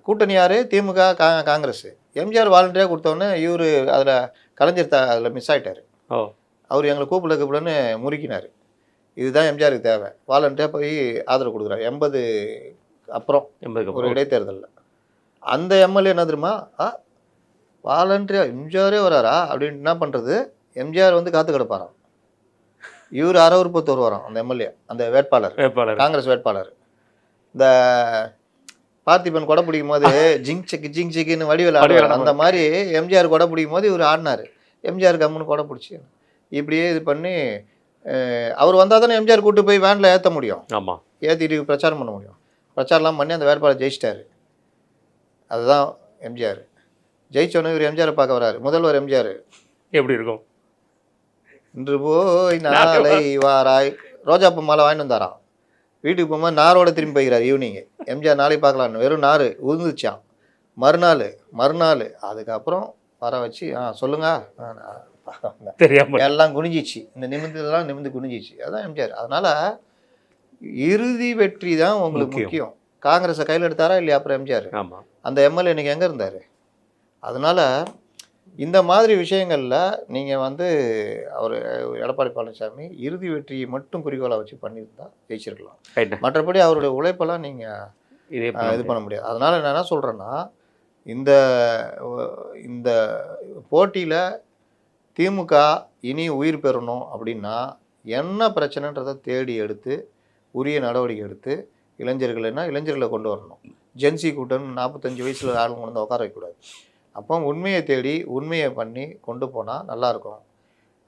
கூட்டணி யார்? திமுக காங்கிரஸ். எம்ஜிஆர் வாலண்டரியாக கொடுத்தோன்னே இவர் அதில் கலைஞர் அதில் மிஸ் ஆகிட்டார். அவர் எங்களை கூப்பிடன்னு முறுக்கினார். இதுதான் எம்ஜிஆருக்கு தேவை. வாலண்டரியாக போய் ஆதரவு கொடுக்குறாரு 80 அப்புறம் ஒரு இடைத்தேர்தலில். அந்த எம்எல்ஏ என்ன தெரியுமா, வாலண்டரியாக எம்ஜிஆரே வராரா அப்படின்ட்டு என்ன பண்ணுறது, எம்ஜிஆர் வந்து காத்து கிடப்பாராம். இவர் அறவுறுப்பத்து வருவாராம் அந்த எம்எல்ஏ, அந்த வேட்பாளர், காங்கிரஸ் வேட்பாளர். இந்த பார்த்திபன் கொடை பிடிக்கும் போது ஜிங் சிக்குன்னு வடிவேல் ஆடுவார், அந்த மாதிரி எம்ஜிஆர் கொடை பிடிக்கும் போது இவர் ஆடினார். எம்ஜிஆர் கம்முன்னு கொடை பிடிச்சி இப்படியே இது பண்ணி அவர் வந்தால் தானே எம்ஜிஆர் கூட்டு போய் வேனில் ஏற்ற முடியும். ஆமாம், ஏற்றிட்டு பிரச்சாரம் பண்ண முடியும். பிரச்சாரம்லாம் பண்ணி அந்த வேட்பாளர் ஜெயிச்சிட்டாரு. அதுதான் எம்ஜிஆர். ஜெயிச்சோன்னு இவர் எம்ஜிஆரை பார்க்க வராரு. முதல்வர் எம்ஜிஆர் எப்படி இருக்கும்? இன்று போய் நாளை வாராய் ரோஜாப்பூ மாலை வாங்கிட்டு வந்தாராம். வீட்டுக்கு போகும்போது நாரோட திரும்பி போய்கிறார் ஈவினிங்கு. எம்ஜிஆர் நாளைக்கு பார்க்கலான்னு வெறும் நார் உதிர்ந்துச்சான். மறுநாள் அதுக்கப்புறம் வர வச்சு சொல்லுங்க தெரியாம எல்லாம் குனிஞ்சிச்சு, இந்த நிமிந்தெல்லாம் நிமிந்து குனிஞ்சிச்சு. அதுதான் எம்ஜிஆர். அதனால் இறுதி வெற்றி தான் உங்களுக்கு முக்கியம். காங்கிரஸை கையில் எடுத்தாரா இல்லையா அப்புறம் எம்ஜிஆர்? அந்த எம்எல்ஏ இன்னைக்கு எங்கே இருந்தார்? அதனால் இந்த மாதிரி விஷயங்களில் நீங்கள் வந்து அவர் எடப்பாடி பழனிசாமி இறுதி வெற்றியை மட்டும் குறிக்கோளாக வச்சு பண்ணியிருந்தா ஜெயிச்சிருக்கலாம். மற்றபடி அவருடைய உழைப்பெல்லாம் நீங்கள் இது பண்ண முடியாது. அதனால் நான் என்ன சொல்கிறேன்னா, இந்த போட்டியில் திமுக இனி உயிர் பெறணும் அப்படின்னா என்ன பிரச்சனைன்றதை தேடி எடுத்து உரிய நடவடிக்கை எடுத்து இளைஞர்களை கொண்டு வரணும். ஜென்சி கூட்டம் 45 வயசில் ஆளுங்க கொண்டு வந்து உட்கார வைக்கக்கூடாது. அப்போ உண்மையை தேடி உண்மையை பண்ணி கொண்டு போனால் நல்லாயிருக்கும்.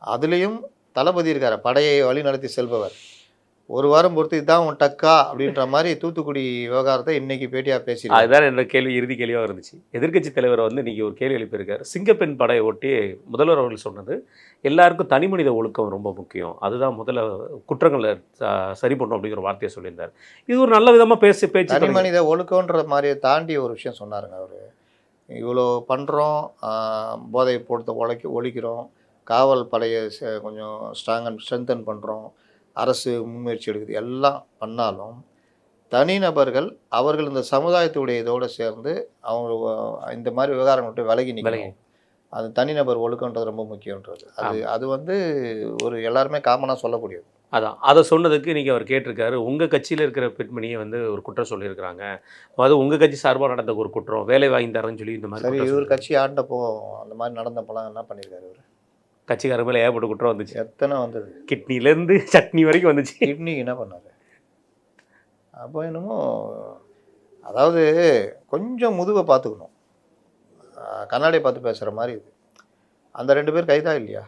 அதுலேயும் தளபதி இருக்கார், படையை வழி நடத்தி செல்பவர். ஒரு வாரம் பொறுத்து இதுதான் உன் டக்கா அப்படின்ற மாதிரி தூத்துக்குடி விவகாரத்தை இன்னைக்கு பேட்டியாக பேசி அதுதான் என்னோட கேள்வி, இறுதி கேள்வியாக இருந்துச்சு. எதிர்க்கட்சி தலைவர் வந்து இன்றைக்கி ஒரு கேள்வி எழுப்பியிருக்காரு. சிங்கப்பெண் படையை ஒட்டி முதல்வர் அவர்கள் சொன்னது எல்லாருக்கும் தனி மனித ஒழுக்கம் ரொம்ப முக்கியம், அதுதான் முதல்ல குற்றங்களை சரி பண்ணணும் அப்படிங்கிற வார்த்தையை சொல்லியிருந்தார். இது ஒரு நல்ல விதமாக பேச்சு தனி மனித ஒழுக்கன்ற மாதிரியை தாண்டி ஒரு விஷயம் சொன்னாருங்க அவர். இவ்வளோ பண்ணுறோம், போதை போட்டு ஒழிக்கிறோம், காவல் படையை கொஞ்சம் ஸ்ட்ரென்தன் பண்ணுறோம், அரசு முன்முயற்சி எடுக்குது, எல்லாம் பண்ணாலும் தனிநபர்கள் அவர்கள் இந்த சமுதாயத்துடைய இதோடு சேர்ந்து அவங்க இந்த மாதிரி விவகாரம் விட்டு விலகி நிற்கணும். அது தனிநபர் ஒழுக்கன்றது ரொம்ப முக்கியன்றது. அது வந்து ஒரு எல்லாருமே காமனாக சொல்லக்கூடியது. அதான் அதை சொன்னதுக்கு இன்றைக்கி அவர் கேட்டிருக்காரு, உங்கள் கட்சியில் இருக்கிற பெண்மணியை வந்து ஒரு குற்றம் சொல்லியிருக்கிறாங்க. அது உங்கள் கட்சி சார்பாக நடந்த ஒரு குற்றம், வேலை வாங்கி தரேன்னு சொல்லி இந்த மாதிரி சரி, குற்றம் இவர் கட்சி ஆண்டப்போ அந்த மாதிரி நடந்தப்போலாம் என்ன பண்ணியிருக்காரு இவர்? கட்சிக்கார மேலே ஏகப்பட்ட குற்றம் வந்துச்சு. எத்தனை வந்தது? கிட்னிலேருந்து சட்னி வரைக்கும் வந்துச்சு. கிட்னிக்கு என்ன பண்ணார்? அப்போ என்னமோ அதாவது கொஞ்சம் முதுவை பார்த்துக்கணும். கண்ணாடியை பார்த்து பேசுகிற மாதிரி இது. அந்த 2 பேர் கைதா இல்லையா?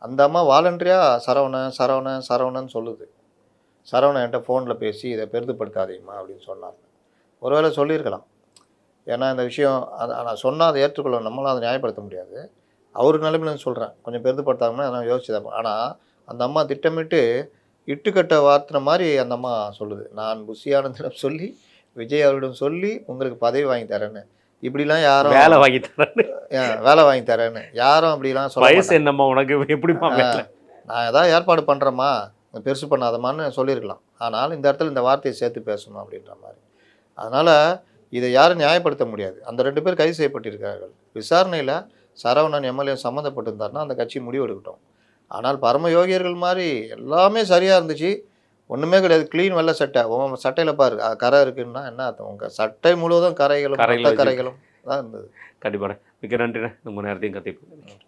அந்த அம்மா வாலண்டரியாக சரவணன் சொல்லுது. சரவணன் என்கிட்ட ஃபோனில் பேசி இதை பெரிதுபடுத்தாதீங்கம்மா அப்படின்னு சொன்னாங்க. ஒருவேளை சொல்லியிருக்கலாம். ஏன்னா இந்த விஷயம் நான் சொன்னால் அதை ஏற்றுக்கொள்ள நம்மளால் அதை நியாயப்படுத்த முடியாது. அவர் நிலைமையில சொல்கிறேன், கொஞ்சம் பெரிதுபடுத்தாங்கன்னா நான் யோசிச்சு தான். ஆனால் அந்த அம்மா திட்டமிட்டு இட்டுக்கட்ட வார்த்தை மாதிரி அந்த அம்மா சொல்லுது. நான் புஷியானந்திடம் சொல்லி விஜய் அவரிடம் சொல்லி உங்களுக்கு பதவி வாங்கி தரேன்னு. இப்படிலாம் யாரும் வேலை வாங்கி தரேன்னு வேலை வாங்கி தரேன்னு யாரும் அப்படிலாம் சொல்ல வயசு என்னம்மா உனக்கு எப்படிமா வேலை? நான் ஏதாவது ஏற்பாடு பண்ணுறேம்மா, பெருசு பண்ணாதம்மான்னு சொல்லியிருக்கலாம். ஆனால் இந்த இடத்துல இந்த வார்த்தையை சேர்த்து பேசணும் அப்படின்ற மாதிரி. அதனால் இதை யாரும் நியாயப்படுத்த முடியாது. அந்த 2 பேர் கைது செய்யப்பட்டிருக்கிறார்கள். விசாரணையில் சரவணன் எம்எல்ஏ சம்மந்தப்பட்டிருந்தாருன்னா அந்த கட்சி முடிவு எடுக்கட்டும். ஆனால் பரம யோகியர்கள் மாதிரி எல்லாமே சரியாக இருந்துச்சு, ஒன்றுமே கிடையாது. க்ளீன் வெள்ளை சட்டை, உன் சட்டையில் பாரு கரை இருக்குன்னா என்ன அர்த்தம்? உங்கள் சட்டை முழுவதும் கரைகளும் தான் இருந்தது. கண்டிப்பாக. மிக நன்றிண்ணே, உங்கள் நேரத்தையும் கத்திப்போம்.